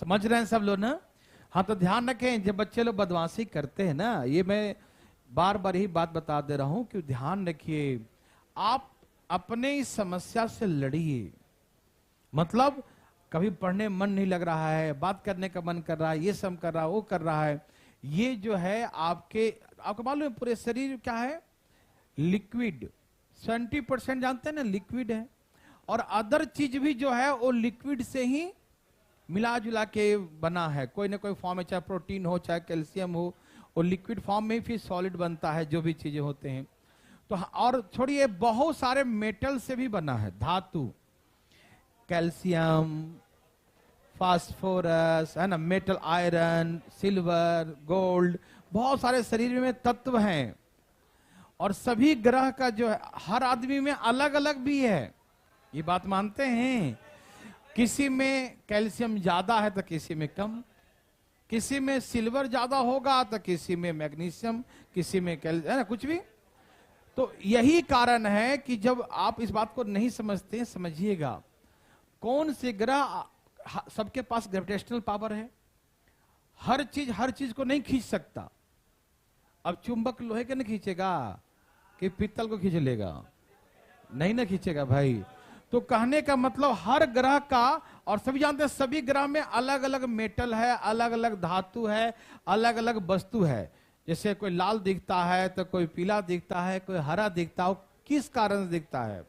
समझ रहे हैं सब लोग ना। हाँ, तो ध्यान रखें, जब बच्चे लोग बदमाशी करते हैं ना, ये मैं बार बार ही बात बता दे रहा हूं कि ध्यान रखिए, आप अपने इस समस्या से लड़िए। मतलब कभी पढ़ने मन नहीं लग रहा है, बात करने का मन कर रहा है, ये सब कर रहा है, वो कर रहा है, ये जो है आपको मालूम है पूरे शरीर क्या है? लिक्विड। 70% जानते हैं ना लिक्विड है, और अदर चीज भी जो है वो लिक्विड से ही मिला जुला के बना है, कोई ना कोई फॉर्म है, चाहे प्रोटीन हो चाहे कैल्शियम हो, वो लिक्विड फॉर्म में फिर सॉलिड बनता है, जो भी चीजें होते हैं। तो और छोड़िए, बहुत सारे मेटल से भी बना है, धातु, कैल्शियम, फास्फोरस, है ना, मेटल, आयरन, सिल्वर, गोल्ड, बहुत सारे शरीर में तत्व हैं। और सभी ग्रह का जो है हर आदमी में अलग अलग भी है, ये बात मानते हैं। किसी में कैल्शियम ज्यादा है तो किसी में कम, किसी में सिल्वर ज्यादा होगा तो किसी में मैग्नीशियम, किसी में है ना, कुछ भी। तो यही कारण है कि जब आप इस बात को नहीं समझते, समझिएगा कौन से ग्रह, सबके पास ग्रेविटेशनल पावर है, हर चीज को नहीं खींच सकता। अब चुंबक लोहे के नहीं खींचेगा कि पीतल को खींच लेगा? नहीं ना खींचेगा भाई। तो कहने का मतलब हर ग्रह का, और सभी जानते हैं सभी ग्रह में अलग अलग मेटल है, अलग अलग धातु है, अलग अलग वस्तु है। जैसे कोई लाल दिखता है तो कोई पीला दिखता है, कोई हरा दिखता है, किस कारण से दिखता है?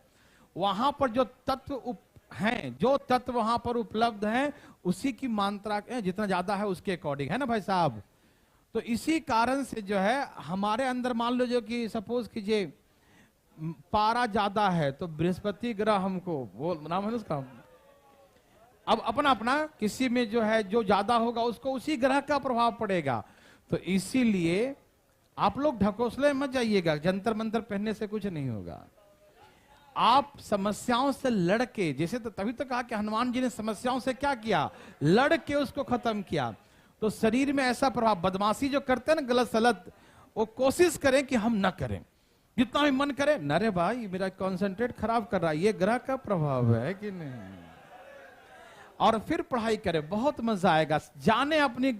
वहां पर जो तत्व हैं, जो तत्व वहां पर उपलब्ध हैं, उसी की मात्रा जितना ज्यादा है उसके अकॉर्डिंग, है ना भाई साहब। तो इसी कारण से जो है हमारे अंदर, मान लो जो कि सपोज कीजिए पारा ज्यादा है तो बृहस्पति ग्रह हमको, वो नाम है उसका, अब अपना अपना किसी में जो है जो ज्यादा होगा उसको उसी ग्रह का प्रभाव पड़ेगा। तो इसीलिए आप लोग ढकोसले मत जाइएगा, जंतर मंतर पहनने से कुछ नहीं होगा। आप समस्याओं से लड़के, जैसे तो तभी तो कहा कि हनुमान जी ने समस्याओं से क्या किया, लड़ के उसको खत्म किया। तो शरीर में ऐसा प्रभाव, बदमाशी जो करते हैं ना गलत सलत, वो कोशिश करें कि हम ना करें, जितना भी मन करे न, रे भाई मेरा कंसंट्रेट खराब कर रहा है, ये ग्रह का प्रभाव है कि नहीं, और फिर पढ़ाई करें, बहुत मजा आएगा। जाने अपनी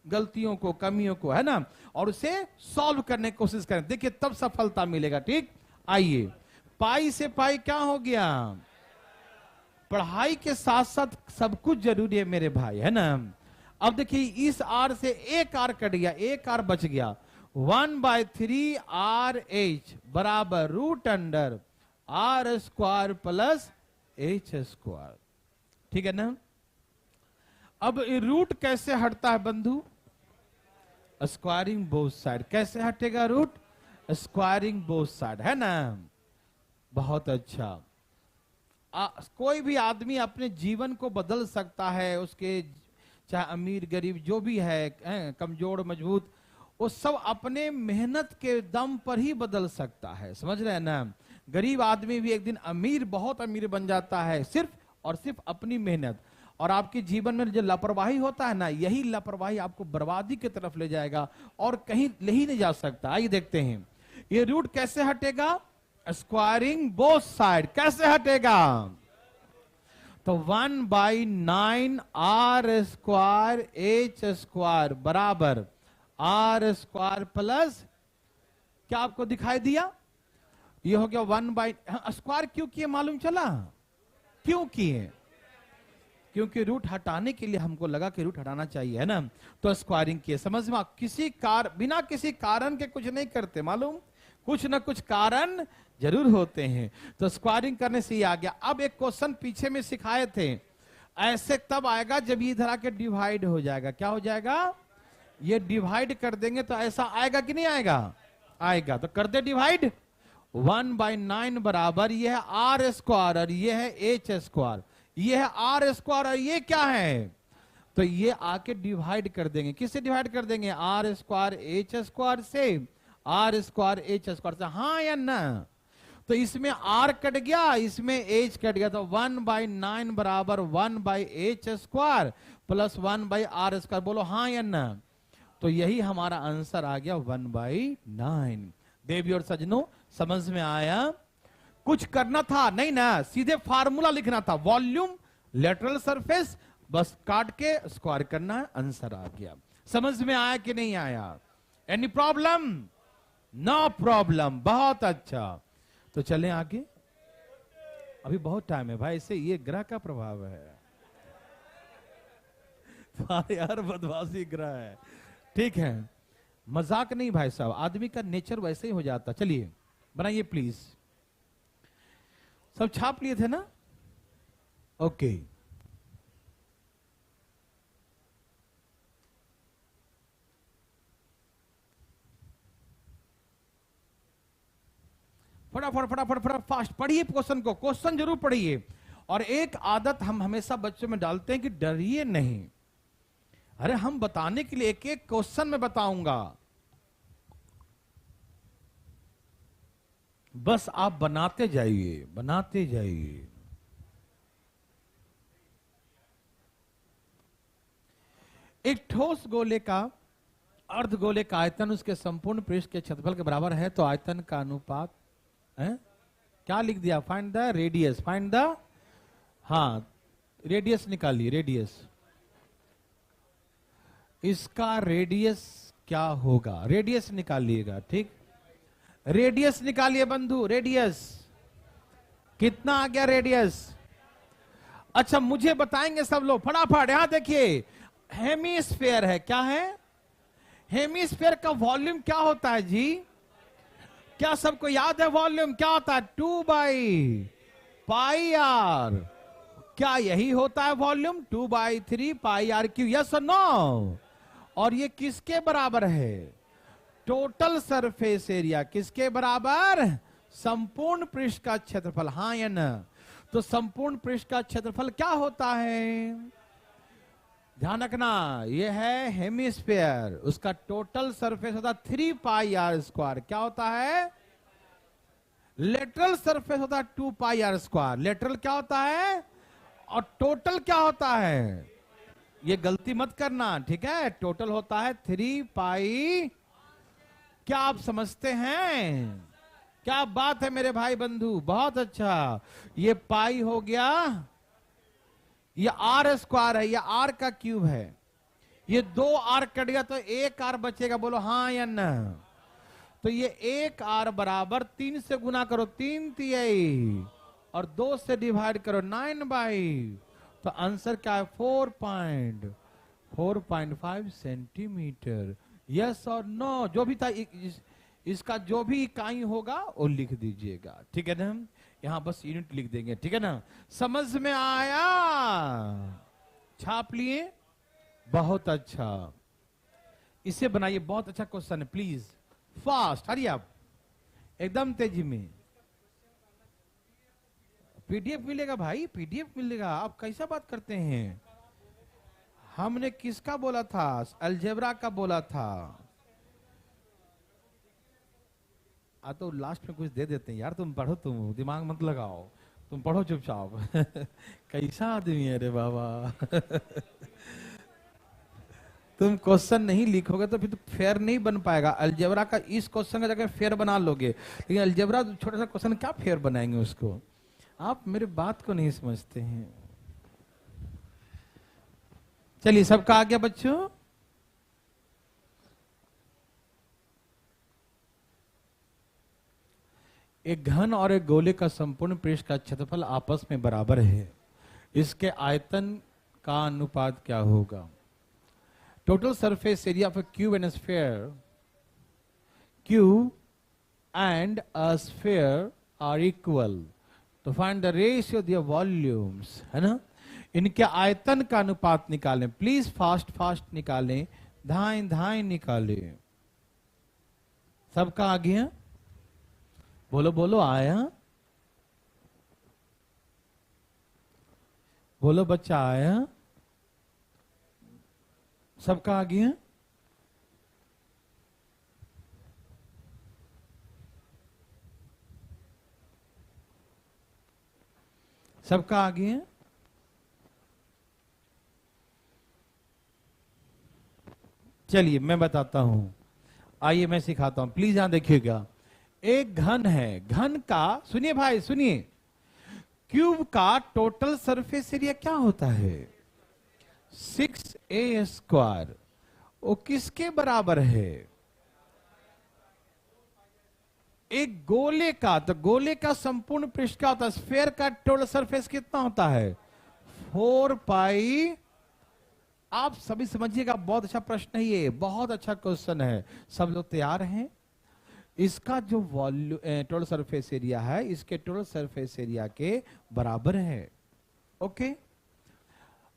गलतियों को, कमियों को, है ना, और उसे सॉल्व करने की कोशिश करें, देखिए तब सफलता मिलेगा। ठीक, आइए, पाई से पाई क्या हो गया, पढ़ाई के साथ साथ सब कुछ जरूरी है मेरे भाई, है ना। अब देखिए इस आर से एक आर कट गया, एक आर बच गया, 1/3 RH बराबर root under R square plus H square. ठीक है ना। अब रूट कैसे हटता है बंधु, स्क्वायरिंग बोथ साइड। कैसे हटेगा रूट, स्क्वायरिंग बोथ साइड, है ना। बहुत अच्छा। कोई भी आदमी अपने जीवन को बदल सकता है, उसके चाहे अमीर गरीब जो भी है, कमजोर मजबूत, वो सब अपने मेहनत के दम पर ही बदल सकता है, समझ रहे हैं ना। गरीब आदमी भी एक दिन अमीर, बहुत अमीर बन जाता है, सिर्फ और सिर्फ अपनी मेहनत। और आपके जीवन में जो लापरवाही होता है ना, यही लापरवाही आपको बर्बादी की तरफ ले जाएगा और कहीं ले ही नहीं जा सकता। आइए देखते हैं ये रूट कैसे हटेगा, स्क्वायरिंग बोथ साइड। कैसे हटेगा, तो 1/9 R स्क्वायर H स्क्वायर बराबर R स्क्वायर प्लस, क्या आपको दिखाई दिया, ये हो गया 1/, स्क्वायर क्यों किए मालूम चला, क्यों किए, क्योंकि रूट हटाने के लिए हमको लगा कि रूट हटाना चाहिए, है ना, तो स्क्वायरिंग किए। समझ में, बिना किसी कारण के कुछ नहीं करते, मालूम, कुछ ना कुछ कारण जरूर होते हैं। तो स्क्वायरिंग करने से ही आ गया। अब एक क्वेश्चन पीछे में सिखाए थे, ऐसे तब आएगा जब इधर आके डिवाइड हो जाएगा। क्या हो जाएगा, ये डिवाइड कर देंगे तो ऐसा आएगा कि नहीं आएगा, आएगा। तो कर दे डिवाइड, 1/9 बराबर ये है R स्क्वायर और ये है H स्क्वायर, ये है R स्क्वायर और ये क्या है, तो ये आके डिवाइड कर देंगे। किससे डिवाइड कर देंगे, R स्क्वायर H स्क्वायर से, R स्क्वायर H स्क्वायर से, हाँ या ना। तो इसमें R कट गया, इसमें H कट गया, तो 1/9 बराबर 1/H square plus 1/R square. बोलो हाँ या ना। तो यही हमारा आंसर आ गया 1/9। देवी और सजनों, समझ में आया, कुछ करना था नहीं ना, सीधे फार्मूला लिखना था, वॉल्यूम लेटरल सरफेस, बस काट के स्क्वायर करना है, आंसर आ गया। समझ में आया कि नहीं आया, एनी प्रॉब्लम, नो प्रॉब्लम, बहुत अच्छा। तो चलें आगे, अभी बहुत टाइम है भाई, इससे ये ग्रह का प्रभाव है, यार बदमाशी ग्रह है, ठीक है, मजाक नहीं भाई साहब, आदमी का नेचर वैसे ही हो जाता। चलिए बनाइए प्लीज, सब छाप लिए थे ना, ओके। फटाफट फटाफट फटाफट फास्ट पढ़िए क्वेश्चन को, क्वेश्चन जरूर पढ़िए। और एक आदत हम हमेशा बच्चों में डालते हैं कि डरिए नहीं, अरे हम बताने के लिए एक एक क्वेश्चन में बताऊंगा, बस आप बनाते जाइए, बनाते जाइए। एक ठोस गोले का अर्ध गोले का आयतन उसके संपूर्ण पृष्ठ के क्षेत्रफल के बराबर है, तो आयतन का अनुपात है? क्या लिख दिया, find the radius, find the, हाँ रेडियस निकालिए, रेडियस, इसका रेडियस क्या होगा, रेडियस निकालिएगा, ठीक, रेडियस निकालिए बंधु, रेडियस कितना आ गया रेडियस। अच्छा मुझे बताएंगे सब लोग फटाफट, यहां देखिए हेमीस्फेयर है, क्या है, हेमीस्फेयर का वॉल्यूम क्या होता है जी, क्या सबको याद है वॉल्यूम क्या होता है, 2/πr, क्या यही होता है वॉल्यूम, 2/3πr3, यस और नो। और ये किसके बराबर है, टोटल सरफेस एरिया, किसके बराबर, संपूर्ण पृष्ठ का क्षेत्रफल, हाँ या न? तो संपूर्ण पृष्ठ का क्षेत्रफल क्या होता है? ध्यान रखना, यह है हेमिस्फीयर, उसका टोटल सरफेस होता है 3 पाई आर स्क्वायर। क्या होता है? लेटरल सरफेस होता है 2 पाई आर स्क्वायर। लेटरल क्या होता है और टोटल क्या होता है? ये गलती मत करना, ठीक है? टोटल होता है 3 पाई। क्या आप समझते हैं? क्या बात है मेरे भाई बंधु, बहुत अच्छा। ये पाई हो गया, ये आर स्क्वायर है, ये आर का क्यूब है। ये 2 आर कट गया तो 1 आर बचेगा, बोलो हाँ या ना? तो ये 1 आर बराबर 3 से गुना करो, 3 तिहाई, और 2 से डिवाइड करो 9 बाई। तो आंसर क्या है? 4.5 सेंटीमीटर। यस और नो, जो भी था इसका जो भी इकाई होगा वो लिख दीजिएगा, ठीक है ना? यहां बस यूनिट लिख देंगे, ठीक है ना? समझ में आया? छाप लिए? बहुत अच्छा, इसे बनाइए। बहुत अच्छा क्वेश्चन है, प्लीज फास्ट, हरी आप, एकदम तेजी में। पीडीएफ मिलेगा भाई, पीडीएफ मिलेगा। आप कैसा बात करते हैं? हमने किसका बोला था? अलजेब्रा का बोला था। तो लास्ट में कुछ दे देते हैं यार। तुम पढ़ो, तुम दिमाग मत लगाओ, तुम पढ़ो चुपचाप। कैसा आदमी है रे बाबा। तुम क्वेश्चन नहीं लिखोगे तो फिर तो फेयर नहीं बन पाएगा। अलजेब्रा का इस क्वेश्चन का जगह फेयर बना लोगे, लेकिन अलजेब्रा छोटा सा क्वेश्चन क्या फेयर बनाएंगे उसको? आप मेरे बात को नहीं समझते हैं। चलिए, सबका आ गया बच्चों? एक घन और एक गोले का संपूर्ण पृष्ठ का क्षेत्रफल आपस में बराबर है। इसके आयतन का अनुपात क्या होगा? Total surface area of a cube and a sphere, cube and a sphere are equal. To find the ratio of their volumes, है ना? इनके आयतन का अनुपात निकालें। प्लीज फास्ट फास्ट निकालें, धाएं धाएं निकालें। सबका आ गया? बोलो बोलो, आया? बोलो बच्चा, आया? सबका आ गया? सबका आ गया? चलिए मैं बताता हूं, आइए मैं सिखाता हूं, प्लीज यहां देखिएगा। एक घन है, घन का, सुनिए भाई सुनिए, क्यूब का टोटल सरफेस एरिया क्या होता है? 6a square. वो किसके बराबर है? एक गोले का, तो गोले का संपूर्ण पृष्ठ क्या होता है? स्फेयर का टोटल सरफेस कितना होता है? 4 पाई। आप सभी समझिएगा, बहुत अच्छा प्रश्न है ये, बहुत अच्छा क्वेश्चन है। सब लोग तैयार हैं? इसका जो वॉल्यूम टोटल सरफेस एरिया है, इसके टोटल सरफेस एरिया के बराबर है। ओके,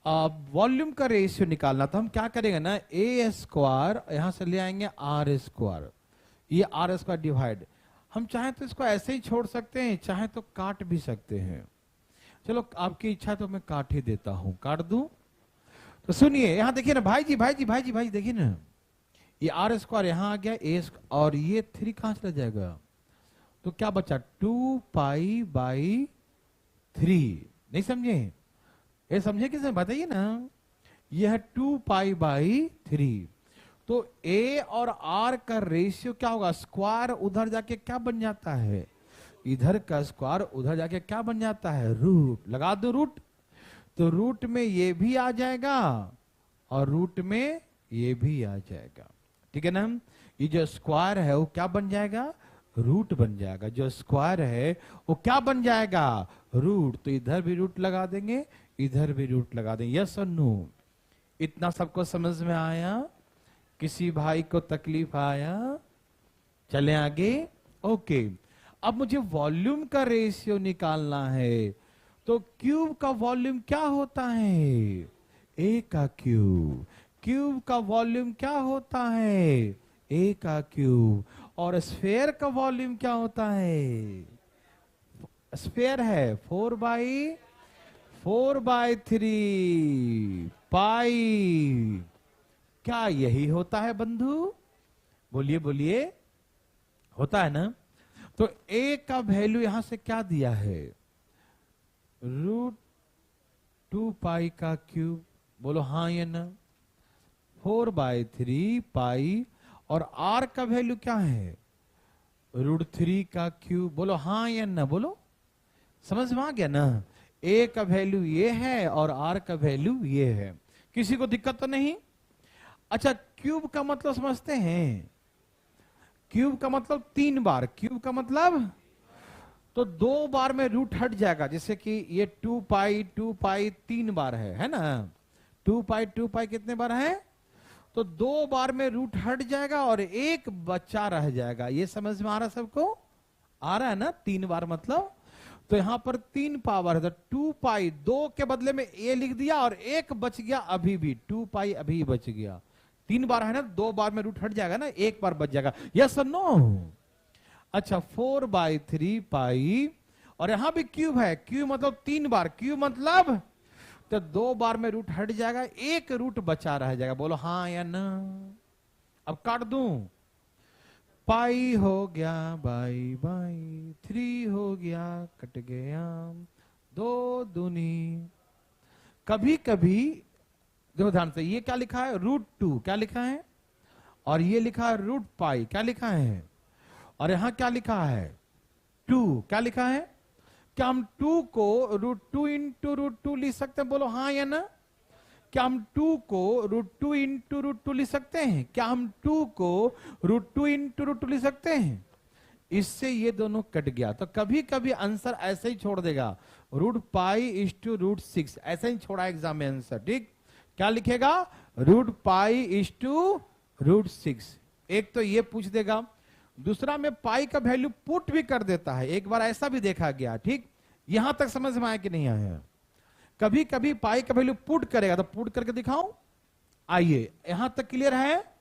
वॉल्यूम का रेशियो निकालना, तो हम क्या करेंगे ना, ए स्क्वायर यहां से ले आएंगे आर स्क्वायर, ये आर स्क्वायर डिवाइड। हम चाहें तो इसको ऐसे ही छोड़ सकते हैं, चाहे तो काट भी सकते हैं। चलो आपकी इच्छा, तो मैं काट ही देता हूं, काट दूं। तो सुनिए, यहां देखिए ना भाई जी, भाई जी, भाई जी, भाई देखिए ना, ये आर स्क्वायर यहां आ गया, ए और ये 3 कहां चला जाएगा? तो क्या बचा? 2 पाई बाई 3। नहीं समझे? ये समझे किसने? बताइए ना। यह है 2 पाई बाई 3। तो ए और आर का रेशियो क्या होगा? स्क्वायर उधर जाके क्या बन जाता है? इधर का स्क्वायर उधर जाके क्या बन जाता है? रूट। लगा दो रूट, तो रूट में ये भी आ जाएगा और रूट में ये भी आ जाएगा, ठीक है ना? ये जो स्क्वायर है वो क्या बन जाएगा? रूट बन जाएगा। जो स्क्वायर है वो क्या बन जाएगा? रूट। तो इधर भी रूट लगा देंगे, इधर भी रूट लगा देंगे। यस और नो? इतना सबको समझ में आया? किसी भाई को तकलीफ आया? चले आगे। ओके, अब मुझे वॉल्यूम का रेशियो निकालना है। तो क्यूब का वॉल्यूम क्या होता है? ए का क्यूब। क्यूब का वॉल्यूम क्या होता है? ए का क्यूब। और स्फेयर का वॉल्यूम क्या होता है? स्फेयर है 4/3 पाई। क्या यही होता है बंधु? बोलिए बोलिए, होता है ना? तो a का वैल्यू यहां से क्या दिया है? √2 का क्यूब। बोलो हाँ या ना? 4/3 पाई। और r का वैल्यू क्या है? √3 का क्यूब। बोलो हाँ या ना? बोलो, समझ में आ गया ना? a का वैल्यू ये है और r का वैल्यू ये है। किसी को दिक्कत तो नहीं? अच्छा, क्यूब का मतलब समझते हैं? क्यूब का मतलब 3 बार। क्यूब का मतलब तो 2 बार में रूट हट जाएगा, जैसे कि ये 2 पाई 3 बार है ना? 2 पाई कितने बार है? तो 2 बार में रूट हट जाएगा और एक बच्चा रह जाएगा। ये समझ में आ रहा सबको? आ रहा है ना? 3 बार मतलब तो यहां पर 3 पावर है, तो 2 पाई 2 के बदले में ए लिख दिया और एक बच गया अभी भी, 2 पाई अभी बच गया। 3 बार है ना, 2 बार में रूट हट जाएगा ना, एक बार बच जाएगा। यस और नो? अच्छा, 4/3 पाई और यहां भी क्यूब है। क्यूब मतलब 3 बार, क्यूब मतलब तो 2 बार में रूट हट जाएगा, एक रूट बचा रह जाएगा। बोलो हाँ या ना? अब काट दूं? पाई हो गया बाई 3 हो गया, कट गया 2 दूनी। कभी कभी देखो ध्यान से, ये क्या लिखा है? √2 क्या लिखा है? और ये लिखा है √पाई क्या लिखा है? और यहां क्या लिखा है? 2 क्या लिखा है? क्या हम 2 को √2 इंटू √2 लिख सकते हैं? बोलो हाँ या ना? क्या हम 2 को √2 इंटू √2 लिख सकते हैं? क्या हम 2 को √2 इंटू √2 लिख सकते हैं? इससे ये दोनों कट गया। तो कभी कभी आंसर ऐसे ही छोड़ देगा, √π/√6 ऐसे ही छोड़ा एग्जाम में आंसर। ठीक, क्या लिखेगा? √π/√6। एक तो ये पूछ देगा, दूसरा में पाई का वैल्यू पुट भी कर देता है। एक बार ऐसा भी देखा गया। ठीक, यहां तक समझ में आया कि नहीं आया? कभी कभी पाई का वैल्यू पुट करेगा, तो पुट करके दिखाऊं? आइए, यहां तक क्लियर है?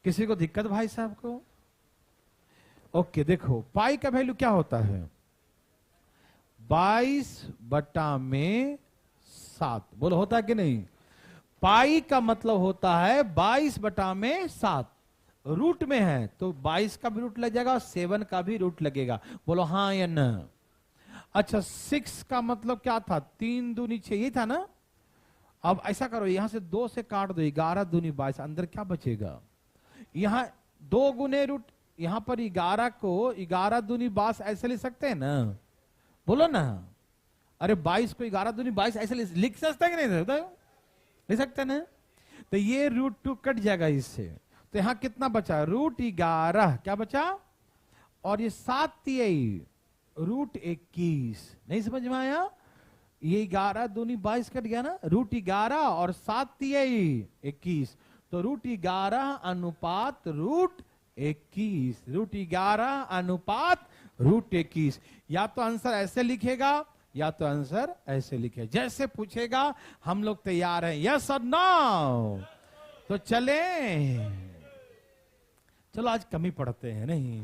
किसी को दिक्कत भाई साहब को? ओके, देखो पाई का वैल्यू क्या होता है? 22/7। बोलो होता है कि नहीं? पाई का मतलब होता है 22/7। रूट में है तो 22 का भी रूट लग जाएगा और 7 का भी रूट लगेगा। बोलो हाँ या ना? अच्छा, 6 का मतलब क्या था? 3 दूनी 6, यही था ना? अब ऐसा करो, यहां से 2 से काट दो, 11 दूनी 22, अंदर क्या बचेगा? यहां 2 गुने रूट, यहां पर 11 को 11 दूनी 22 ऐसे लिख सकते हैं ना? बोलो ना। अरे 22 को 11 दूनी 22 ऐसे लिख सकते हैं कि नहीं? लिख सकते हैं ना? तो ये √2 कट जाएगा इससे, तो यहां कितना बचा? √11 क्या बचा? और ये 7 √21। नहीं समझ में आया? ये 11 दूनी 22 कट गया ना, √11 और 7 21, तो √11 अनुपात √21, √11 अनुपात √21। या तो आंसर ऐसे लिखेगा या तो आंसर ऐसे लिखे, जैसे पूछेगा हम लोग तैयार हैं। यस और नो? तो चले, चलो आज कम ही पढ़ते हैं नहीं?